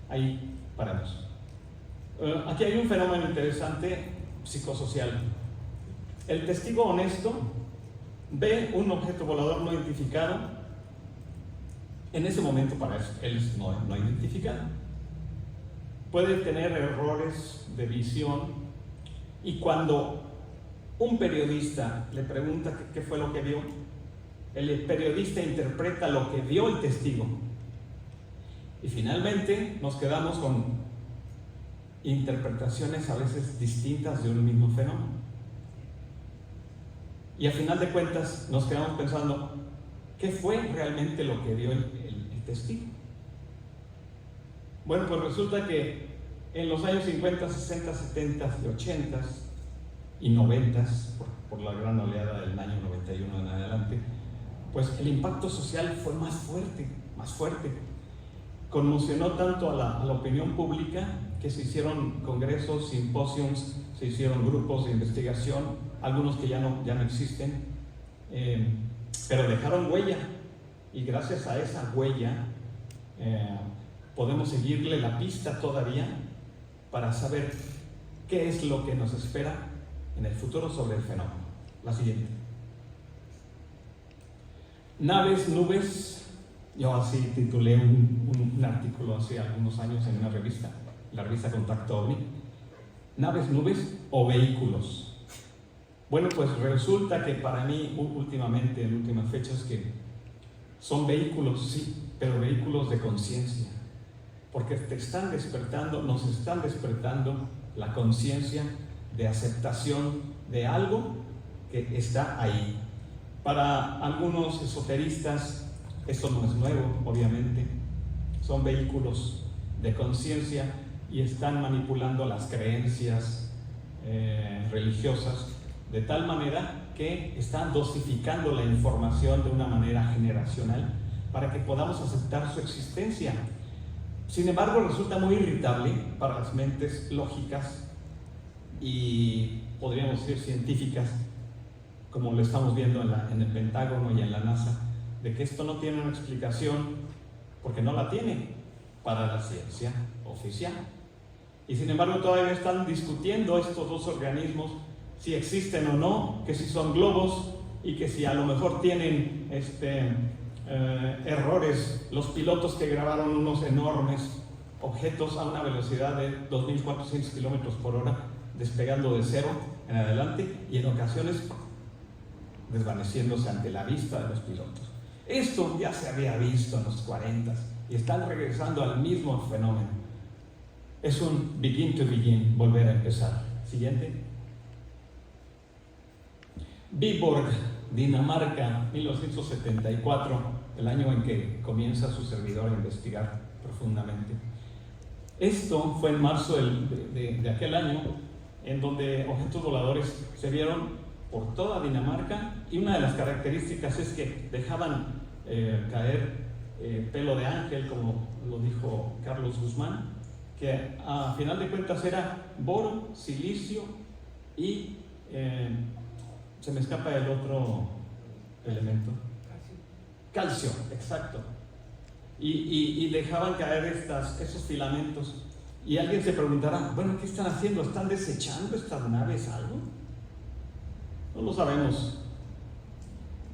ahí paramos. Aquí hay un fenómeno interesante psicosocial. El testigo honesto ve un objeto volador no identificado, en ese momento para él es no identificado. Puede tener errores de visión y cuando un periodista le pregunta qué fue lo que vio, el periodista interpreta lo que vio el testigo Y finalmente nos quedamos con interpretaciones a veces distintas de un mismo fenómeno. Y a final de cuentas nos quedamos pensando, ¿qué fue realmente lo que dio el testigo? Bueno, pues resulta que en los años 50, 60, 70 y 80 y 90, por la gran oleada del año 91 en adelante, pues el impacto social fue más fuerte. Conmocionó tanto a la opinión pública que se hicieron congresos, simposios, se hicieron grupos de investigación, algunos que ya no existen, pero dejaron huella, y gracias a esa huella podemos seguirle la pista todavía para saber qué es lo que nos espera en el futuro sobre el fenómeno. La siguiente. Naves, nubes. Yo así titulé un artículo hace algunos años en una revista, la revista Contacto OVNI. Naves, nubes o vehículos. Bueno, pues resulta que para mí últimamente, en últimas fechas, que son vehículos, sí, pero vehículos de conciencia, porque nos están despertando la conciencia de aceptación de algo que está ahí. Para algunos esoteristas, esto no es nuevo, obviamente, son vehículos de conciencia y están manipulando las creencias religiosas de tal manera que están dosificando la información de una manera generacional para que podamos aceptar su existencia. Sin embargo, resulta muy irritable para las mentes lógicas y podríamos decir científicas, como lo estamos viendo en el Pentágono y en la NASA, de que esto no tiene una explicación, porque no la tiene para la ciencia oficial. Y sin embargo todavía están discutiendo estos dos organismos si existen o no, que si son globos y que si a lo mejor tienen errores los pilotos que grabaron unos enormes objetos a una velocidad de 2.400 kilómetros por hora, despegando de cero en adelante y en ocasiones desvaneciéndose ante la vista de los pilotos. Esto ya se había visto en los 40 y están regresando al mismo fenómeno. Es un begin to begin, volver a empezar. Siguiente. Viborg, Dinamarca, 1974, el año en que comienza su servidor a investigar profundamente. Esto fue en marzo de aquel año, en donde objetos voladores se vieron por toda Dinamarca, y una de las características es que dejaban caer pelo de ángel, como lo dijo Carlos Guzmán, que a final de cuentas era boro, silicio y se me escapa el otro elemento. Calcio, exacto. Y dejaban caer esos filamentos. Y alguien se preguntará, bueno, ¿qué están haciendo? ¿Están desechando estas naves algo? No lo sabemos.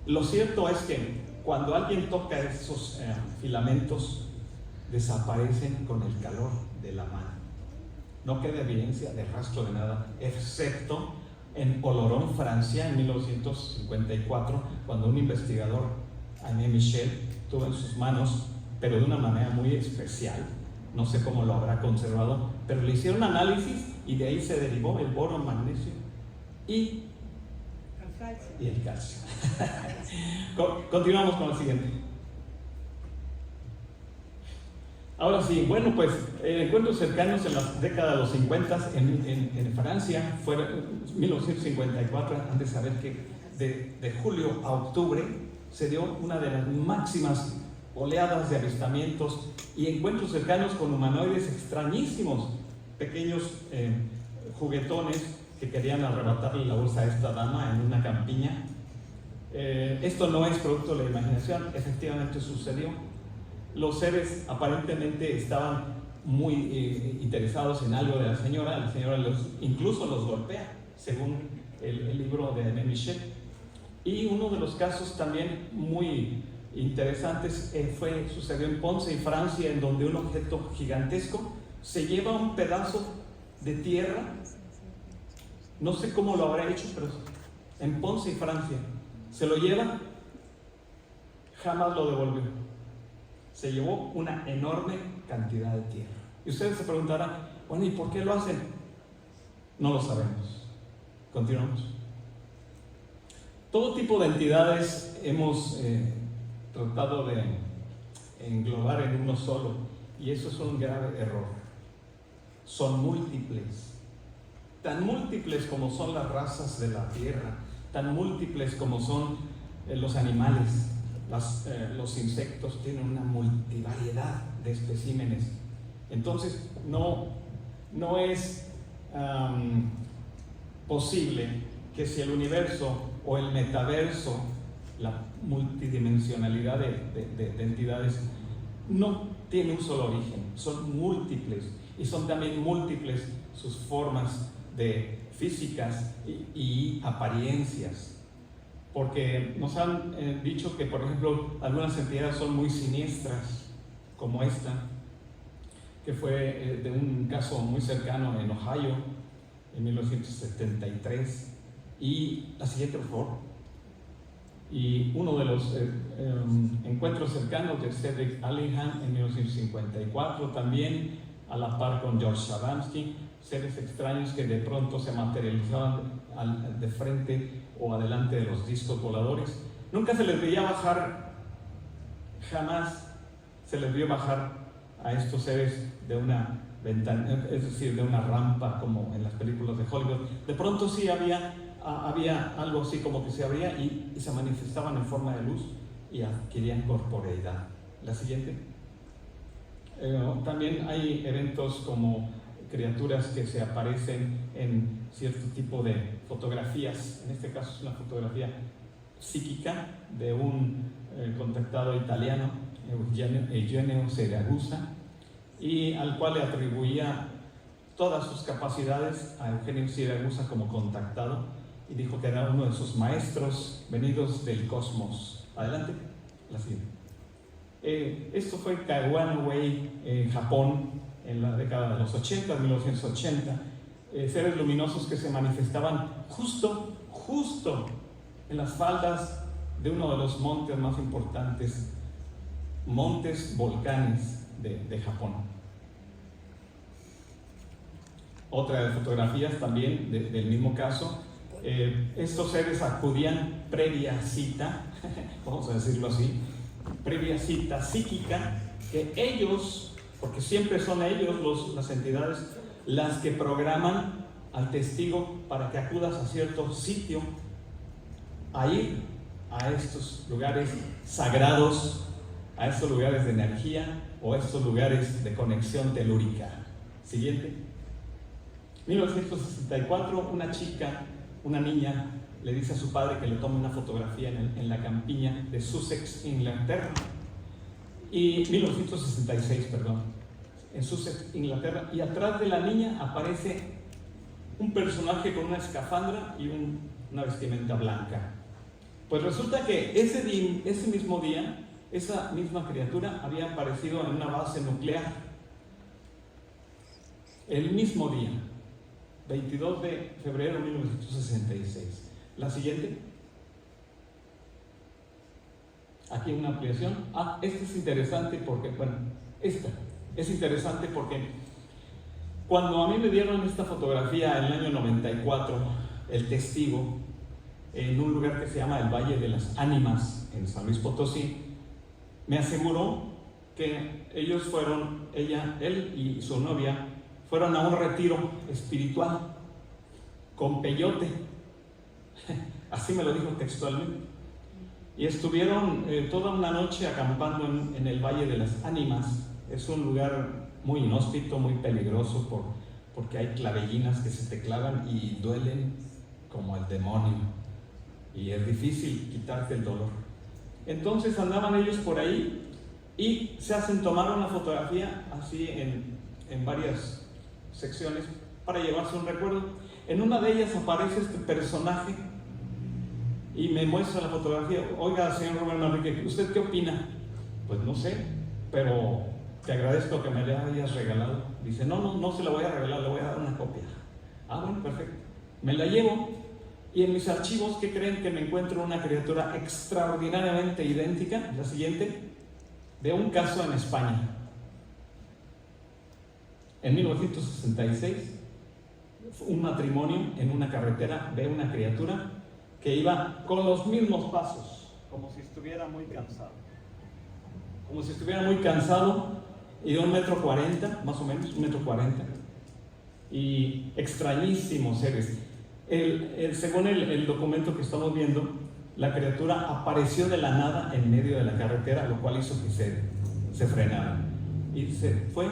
Lo cierto es que cuando alguien toca esos filamentos, desaparecen con el calor de la mano. No queda evidencia de rastro de nada, excepto en Oloron, Francia, en 1954, cuando un investigador, Aimé Michel, tuvo en sus manos, pero de una manera muy especial, no sé cómo lo habrá conservado, pero le hicieron análisis y de ahí se derivó el boro, magnesio y el calcio. Continuamos con el siguiente. Ahora sí, bueno, pues encuentros cercanos en las décadas de los 50 en Francia, fue 1954, han de saber que de julio a octubre se dio una de las máximas oleadas de avistamientos y encuentros cercanos con humanoides extrañísimos, pequeños juguetones que querían arrebatarle la bolsa a esta dama en una campiña. Esto no es producto de la imaginación, efectivamente sucedió. Los seres aparentemente estaban muy interesados en algo de la señora incluso los golpea, según el libro de Aimé Michel. Y uno de los casos también muy interesantes sucedió en Ponce, en Francia, en donde un objeto gigantesco se lleva un pedazo de tierra. No sé cómo lo habrá hecho, pero en Ponce, Francia, se lo lleva, jamás lo devolvió. se llevó una enorme cantidad de tierra. Y ustedes se preguntarán, bueno, ¿y por qué lo hacen? No lo sabemos. Continuamos. Todo tipo de entidades hemos tratado de englobar en uno solo, y eso es un grave error. Son múltiples, tan múltiples como son las razas de la tierra, tan múltiples como son los animales, los insectos, tienen una multivariedad de especímenes. Entonces no es posible que si el universo o el metaverso, la multidimensionalidad de entidades, no tiene un solo origen, son múltiples, y son también múltiples sus formas de físicas y apariencias. Porque nos han dicho que, por ejemplo, algunas entidades son muy siniestras, como esta, que fue de un caso muy cercano en Ohio, en 1973, y la siguiente, por favor. Y uno de los encuentros cercanos de Cedric Allingham en 1954, también a la par con George Adamski, seres extraños que de pronto se materializaban de frente o adelante de los discos voladores. Nunca se les veía bajar, jamás se les vio bajar a estos seres de una ventana, es decir, de una rampa como en las películas de Hollywood. De pronto sí había algo así como que se abría y se manifestaban en forma de luz y adquirían corporeidad. La siguiente. También hay eventos como criaturas que se aparecen en cierto tipo de fotografías. En este caso es una fotografía psíquica de un contactado italiano, Eugenio Siragusa, y al cual le atribuía todas sus capacidades a Eugenio Siragusa como contactado, y dijo que era uno de sus maestros venidos del cosmos. Adelante, la siguiente. Esto fue en Kawanwei, en Japón, en la década de los 80, 1980. Seres luminosos que se manifestaban justo en las faldas de uno de los montes más importantes, montes volcanes de Japón. Otra de fotografías también del mismo caso. Estos seres acudían previa cita, vamos a decirlo así, previa cita psíquica, que ellos, porque siempre son ellos las entidades las que programan al testigo para que acudas a cierto sitio, a ir a estos lugares sagrados, a estos lugares de energía o a estos lugares de conexión telúrica. Siguiente. 1964, una niña le dice a su padre que le tome una fotografía en la campiña de Sussex, Inglaterra. Y 1966, perdón, en Sussex, Inglaterra, y atrás de la niña aparece un personaje con una escafandra y una vestimenta blanca. Pues resulta que ese mismo día, esa misma criatura había aparecido en una base nuclear. El mismo día, 22 de febrero de 1966. La siguiente. Aquí una ampliación. Esta es interesante porque, esta es interesante porque cuando a mí me dieron esta fotografía en el año 94, el testigo, en un lugar que se llama el Valle de las Ánimas, en San Luis Potosí, me aseguró que ellos fueron, él y su novia, fueron a un retiro espiritual con peyote, así me lo dijo textualmente, y estuvieron toda una noche acampando en el Valle de las Ánimas. Es un lugar muy inhóspito, muy peligroso porque hay clavellinas que se te clavan y duelen como el demonio, y es difícil quitarte el dolor. Entonces andaban ellos por ahí y tomaron una fotografía así en varias secciones para llevarse un recuerdo. En una de ellas aparece este personaje y me muestra la fotografía. Oiga, señor Rubén Manrique, ¿usted qué opina? Pues no sé, pero te agradezco que me la hayas regalado. Dice, no se la voy a regalar, le voy a dar una copia. Bueno, perfecto. Me la llevo y en mis archivos, ¿qué creen? Que me encuentro una criatura extraordinariamente idéntica. La siguiente. de un caso en España. En 1966, un matrimonio en una carretera ve una criatura que iba con los mismos pasos, como si estuviera muy cansado. Como si estuviera muy cansado, y de 1,40 m, más o menos, 1,40 m, y extrañísimos seres. Según el documento que estamos viendo, la criatura apareció de la nada en medio de la carretera, lo cual hizo que se frenara y se fue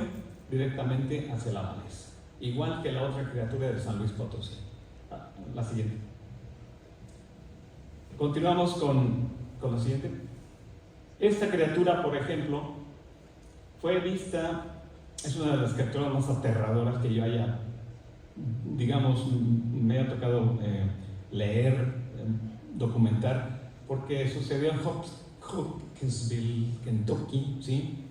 directamente hacia la maleza, igual que la otra criatura de San Luis Potosí. La siguiente. Continuamos con la siguiente. Esta criatura, por ejemplo, fue vista, es una de las criaturas más aterradoras que yo haya, digamos, me ha tocado leer, documentar, porque sucedió en Hopkinsville, Kentucky, ¿sí?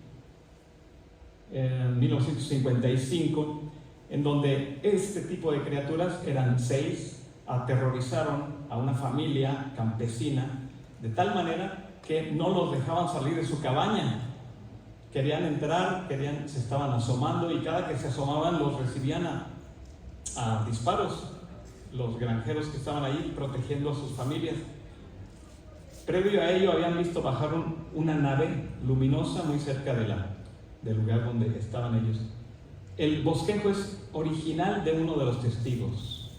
En 1955, en donde este tipo de criaturas, eran 6, aterrorizaron a una familia campesina de tal manera que no los dejaban salir de su cabaña. Querían entrar, se estaban asomando, y cada que se asomaban los recibían a disparos los granjeros que estaban ahí protegiendo a sus familias. Previo a ello habían visto bajar una nave luminosa muy cerca del lugar donde estaban ellos. El bosquejo es original de uno de los testigos,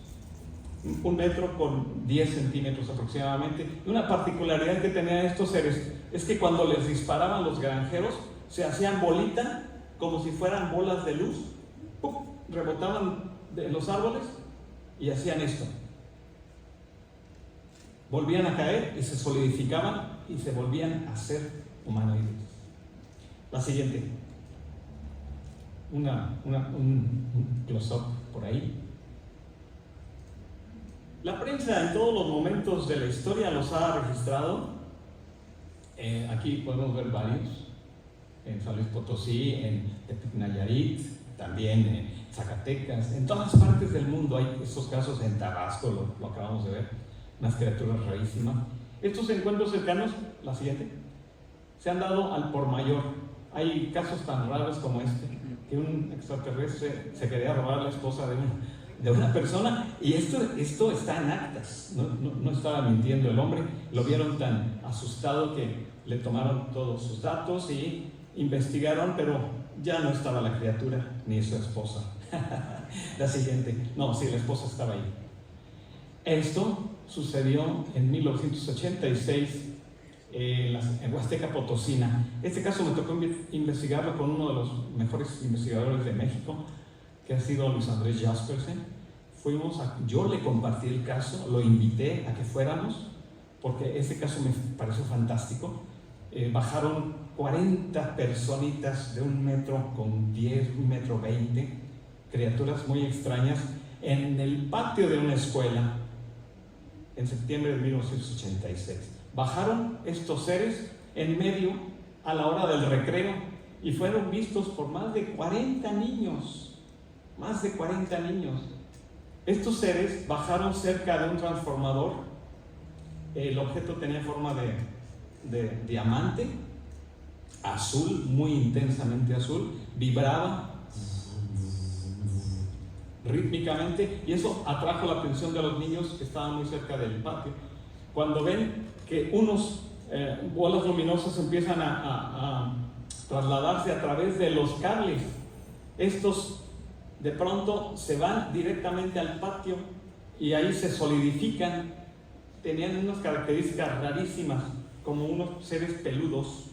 1 metro con 10 centímetros aproximadamente. Y una particularidad que tenían estos seres es que cuando les disparaban los granjeros, se hacían bolita, como si fueran bolas de luz, ¡pum!, rebotaban de los árboles y hacían esto. Volvían a caer y se solidificaban y se volvían a ser humanoides. La siguiente. Un close-up por ahí. La prensa en todos los momentos de la historia los ha registrado. Aquí podemos ver varios. En San Luis Potosí, en Tepic Nayarit, también en Zacatecas, en todas partes del mundo hay estos casos. En Tabasco lo acabamos de ver, unas criaturas rarísimas. Estos encuentros cercanos, la siguiente, se han dado al por mayor. Hay casos tan raros como este, que un extraterrestre se quería robar la esposa de una persona, y esto está en actas, no estaba mintiendo el hombre. Lo vieron tan asustado que le tomaron todos sus datos y investigaron, pero ya no estaba la criatura ni su esposa. La siguiente. No, sí, la esposa estaba ahí. Esto sucedió en 1986 en Huasteca Potosina. Este caso me tocó investigarlo con uno de los mejores investigadores de México, que ha sido Luis Andrés Jaspersen. Yo le compartí el caso, lo invité a que fuéramos, porque ese caso me pareció fantástico. Bajaron 40 personitas de 1 metro con 10, 1,20 metro, criaturas muy extrañas, en el patio de una escuela en septiembre de 1986. Bajaron estos seres en medio a la hora del recreo y fueron vistos por más de 40 niños. Más de 40 niños. Estos seres bajaron cerca de un transformador. El objeto tenía forma de diamante, azul, muy intensamente azul, vibraba rítmicamente, y eso atrajo la atención de los niños que estaban muy cerca del patio. Cuando ven que unos bolas luminosas empiezan a trasladarse a través de los cables, estos de pronto se van directamente al patio y ahí se solidifican. Tenían unas características rarísimas, como unos seres peludos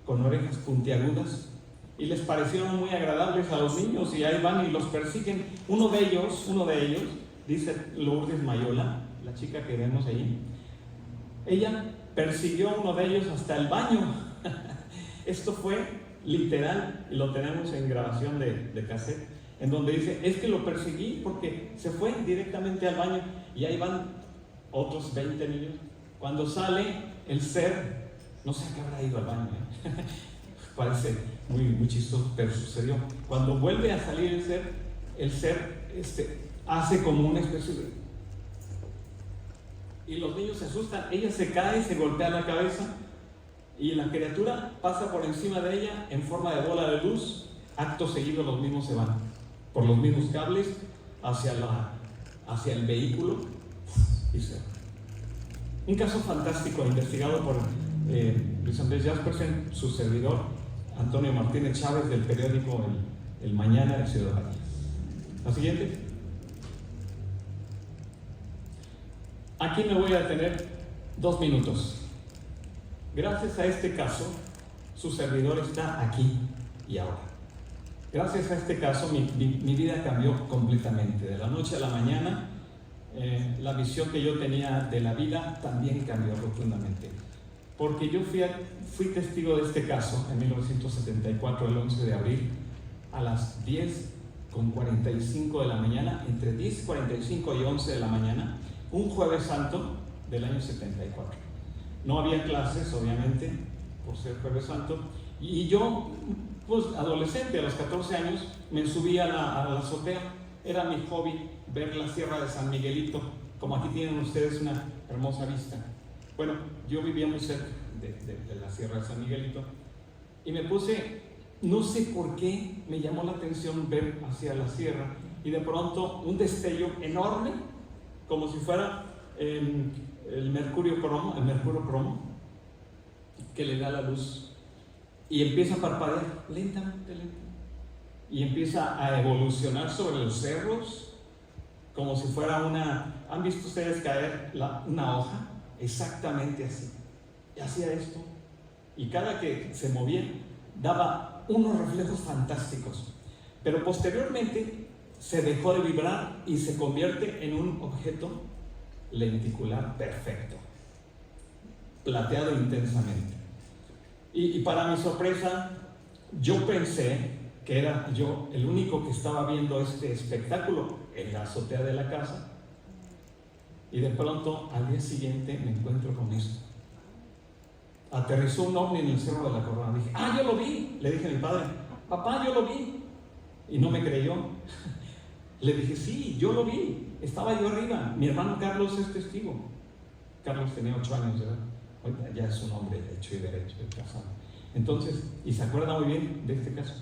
con orejas puntiagudas, y les parecieron muy agradables a los niños, y ahí van y los persiguen. Uno de ellos, dice Lourdes Mayola, la chica que vemos ahí, ella persiguió a uno de ellos hasta el baño. Esto fue literal, y lo tenemos en grabación de cassette, en donde dice, es que lo perseguí porque se fue directamente al baño, y ahí van otros 20 niños. Cuando sale el ser, no sé a qué habrá ido al baño, parece muy chistoso, pero sucedió. Cuando vuelve a salir el ser hace como una especie de... y los niños se asustan. Ella se cae, se golpea la cabeza, y la criatura pasa por encima de ella en forma de bola de luz. Acto seguido los mismos se van por los mismos cables hacia el vehículo y se van. Un caso fantástico investigado por Luis Andrés Jaspersen, su servidor Antonio Martínez Chávez, del periódico El Mañana de Ciudad Valles. La siguiente. Aquí me voy a detener 2 minutos. Gracias a este caso, su servidor está aquí y ahora. Gracias a este caso, mi vida cambió completamente. De la noche a la mañana, la visión que yo tenía de la vida también cambió rotundamente. Porque yo fui testigo de este caso en 1974, el 11 de abril, a las 10:45 de la mañana, entre 10:45 y 11 de la mañana, un jueves santo del año 74. No había clases, obviamente, por ser jueves santo, y yo, pues adolescente, a los 14 años, me subí a la azotea. Era mi hobby ver la Sierra de San Miguelito, como aquí tienen ustedes una hermosa vista. Bueno, yo vivía muy cerca de la Sierra de San Miguelito, y me puse, no sé por qué, me llamó la atención ver hacia la sierra, y de pronto un destello enorme, como si fuera el mercurio cromo, que le da la luz, y empieza a parpadear lentamente, y empieza a evolucionar sobre los cerros, como si fuera ¿han visto ustedes caer una hoja? Exactamente así. Y hacía esto, y cada que se movía, daba unos reflejos fantásticos, pero posteriormente se dejó de vibrar y se convierte en un objeto lenticular perfecto, plateado intensamente. Y para mi sorpresa, yo pensé que era yo el único que estaba viendo este espectáculo en la azotea de la casa, y de pronto al día siguiente me encuentro con esto. Aterrizó un ovni en el Cerro de la Corona. Dije, yo lo vi. Le dije a mi padre, papá, yo lo vi. Y no me creyó. Le dije, sí, yo lo vi. Estaba yo arriba. Mi hermano Carlos es testigo. Carlos tenía 8 años de edad. Ahorita ya es un hombre hecho y derecho, casado. Entonces, y se acuerda muy bien de este caso.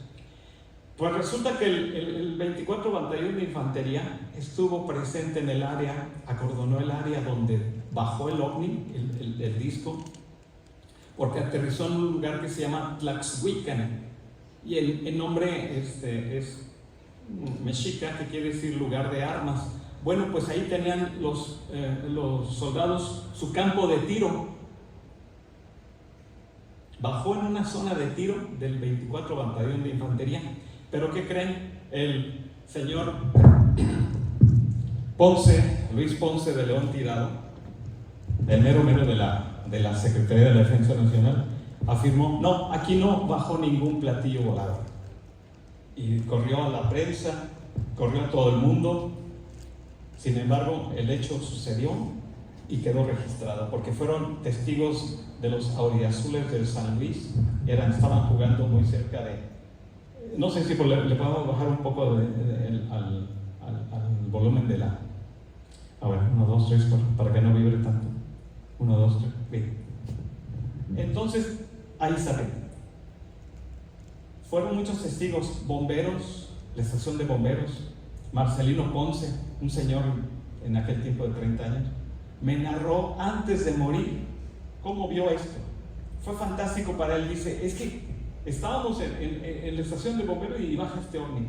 Pues resulta que el 24 Batallón de Infantería estuvo presente en el área, acordonó el área donde bajó el ovni, el disco, porque aterrizó en un lugar que se llama Tlaxhuican, y el nombre es mexica, que quiere decir lugar de armas. Bueno, pues ahí tenían los soldados su campo de tiro. Bajó en una zona de tiro del 24 Batallón de Infantería. Pero ¿qué creen? El señor Luis Ponce de León Tirado, el mero de la Secretaría de la Defensa Nacional, afirmó, no, aquí no bajó ningún platillo volador. Y corrió a la prensa, corrió a todo el mundo. Sin embargo, el hecho sucedió y quedó registrado, porque fueron testigos de los auriazules del San Luis. Estaban jugando muy cerca de... No sé si le podemos bajar un poco al volumen de la... A ver, 1, 2, 3, para que no vibre tanto. 1, 2, 3, bien. Entonces, ahí saben. Fueron muchos testigos, bomberos, la estación de bomberos, Marcelino Ponce, un señor en aquel tiempo de 30 años, me narró antes de morir cómo vio esto. Fue fantástico para él. Dice, es que estábamos en la estación de bomberos y baja este ovni.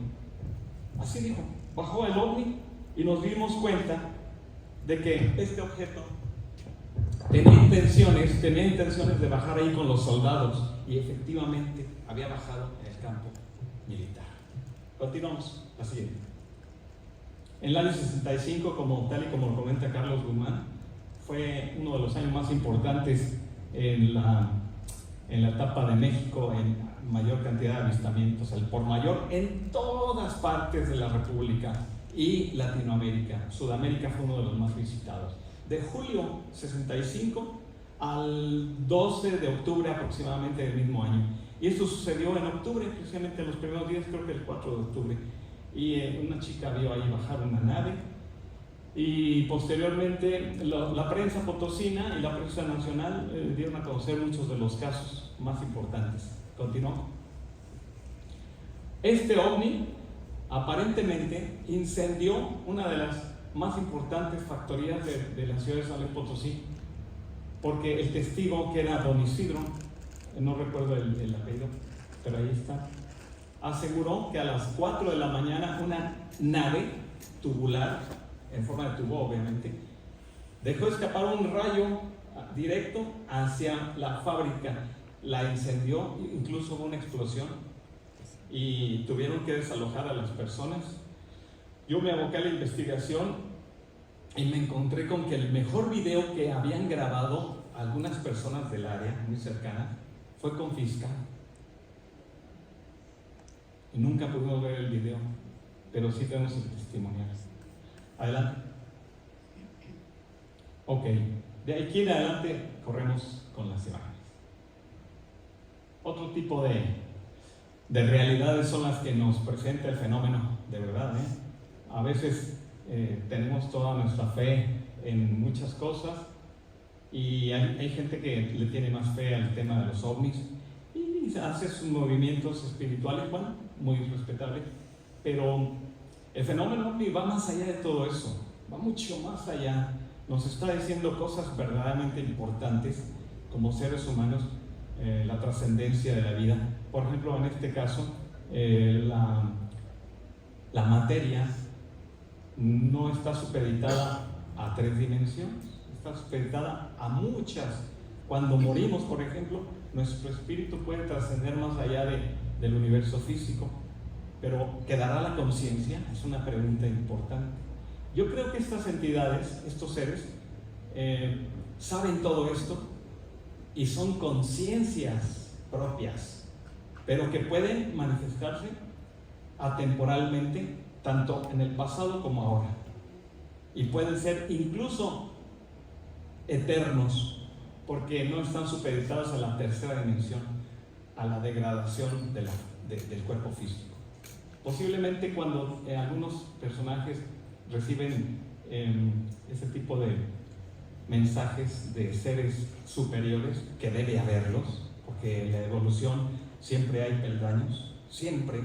Así dijo, bajó el ovni y nos dimos cuenta de que este objeto tenía intenciones de bajar ahí con los soldados, y efectivamente había bajado en el campo militar. Continuamos, la siguiente. En el año 65, tal y como lo comenta Carlos Guzmán, fue uno de los años más importantes en la etapa de México en mayor cantidad de avistamientos, el por mayor en todas partes de la República y Latinoamérica. Sudamérica fue uno de los más visitados. De julio 65 al 12 de octubre aproximadamente del mismo año. Y esto sucedió en octubre, precisamente en los primeros días, creo que el 4 de octubre. Y una chica vio ahí bajar una nave. Y posteriormente la prensa potosina y la prensa nacional dieron a conocer muchos de los casos más importantes. Continuó. Este ovni aparentemente incendió una de las más importantes factorías de la ciudad de San Luis Potosí, porque el testigo, que era don Isidro, no recuerdo el apellido, pero ahí está, aseguró que a las 4 de la mañana una nave tubular, en forma de tubo obviamente, dejó escapar un rayo directo hacia la fábrica, la incendió, incluso hubo una explosión y tuvieron que desalojar a las personas. Yo me aboqué a la investigación y me encontré con que el mejor video que habían grabado algunas personas del área muy cercana fue confiscado. Y nunca pudimos ver el video, pero sí tenemos el testimonial. Adelante. Ok, de aquí en adelante corremos con las imágenes. Otro tipo de realidades son las que nos presenta el fenómeno de verdad. A veces tenemos toda nuestra fe en muchas cosas y hay gente que le tiene más fe al tema de los ovnis y hace sus movimientos espirituales, bueno, muy respetable, pero el fenómeno ovni va más allá de todo eso, va mucho más allá. Nos está diciendo cosas verdaderamente importantes como seres humanos, la trascendencia de la vida. Por ejemplo, en este caso, la materia no está supeditada a 3 dimensiones, está supeditada a muchas. Cuando morimos, por ejemplo, nuestro espíritu puede trascender más allá del universo físico, pero ¿quedará la conciencia? Es una pregunta importante. Yo creo que estas entidades, estos seres, saben todo esto y son conciencias propias, pero que pueden manifestarse atemporalmente, tanto en el pasado como ahora, y pueden ser incluso eternos, porque no están supeditados a la tercera dimensión, a la degradación del cuerpo físico. Posiblemente cuando algunos personajes reciben ese tipo de mensajes de seres superiores, que debe haberlos, porque en la evolución siempre hay peldaños, siempre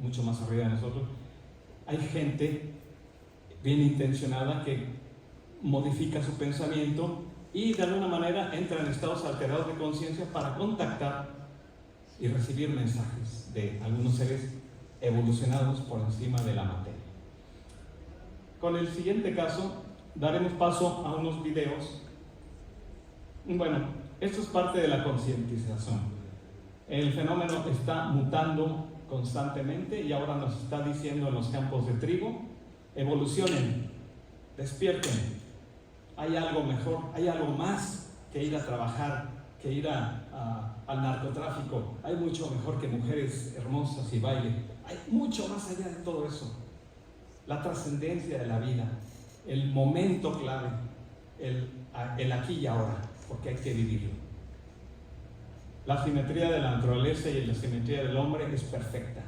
mucho más arriba de nosotros. Hay gente bien intencionada que modifica su pensamiento y de alguna manera entra en estados alterados de conciencia para contactar y recibir mensajes de algunos seres evolucionados por encima de la materia. Con el siguiente caso daremos paso a unos videos. Bueno, esto es parte de la concientización. El fenómeno está mutando constantemente y ahora nos está diciendo en los campos de trigo: evolucionen, despierten, hay algo mejor, hay algo más que ir a trabajar, que ir al narcotráfico, hay mucho mejor que mujeres hermosas y baile, hay mucho más allá de todo eso. La trascendencia de la vida, el momento clave, el aquí y ahora, porque hay que vivirlo. La simetría de la naturaleza y la simetría del hombre es perfecta.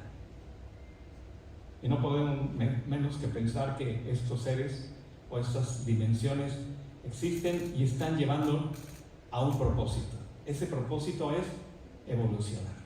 Y no podemos menos que pensar que estos seres o estas dimensiones existen y están llevando a un propósito. Ese propósito es evolucionar.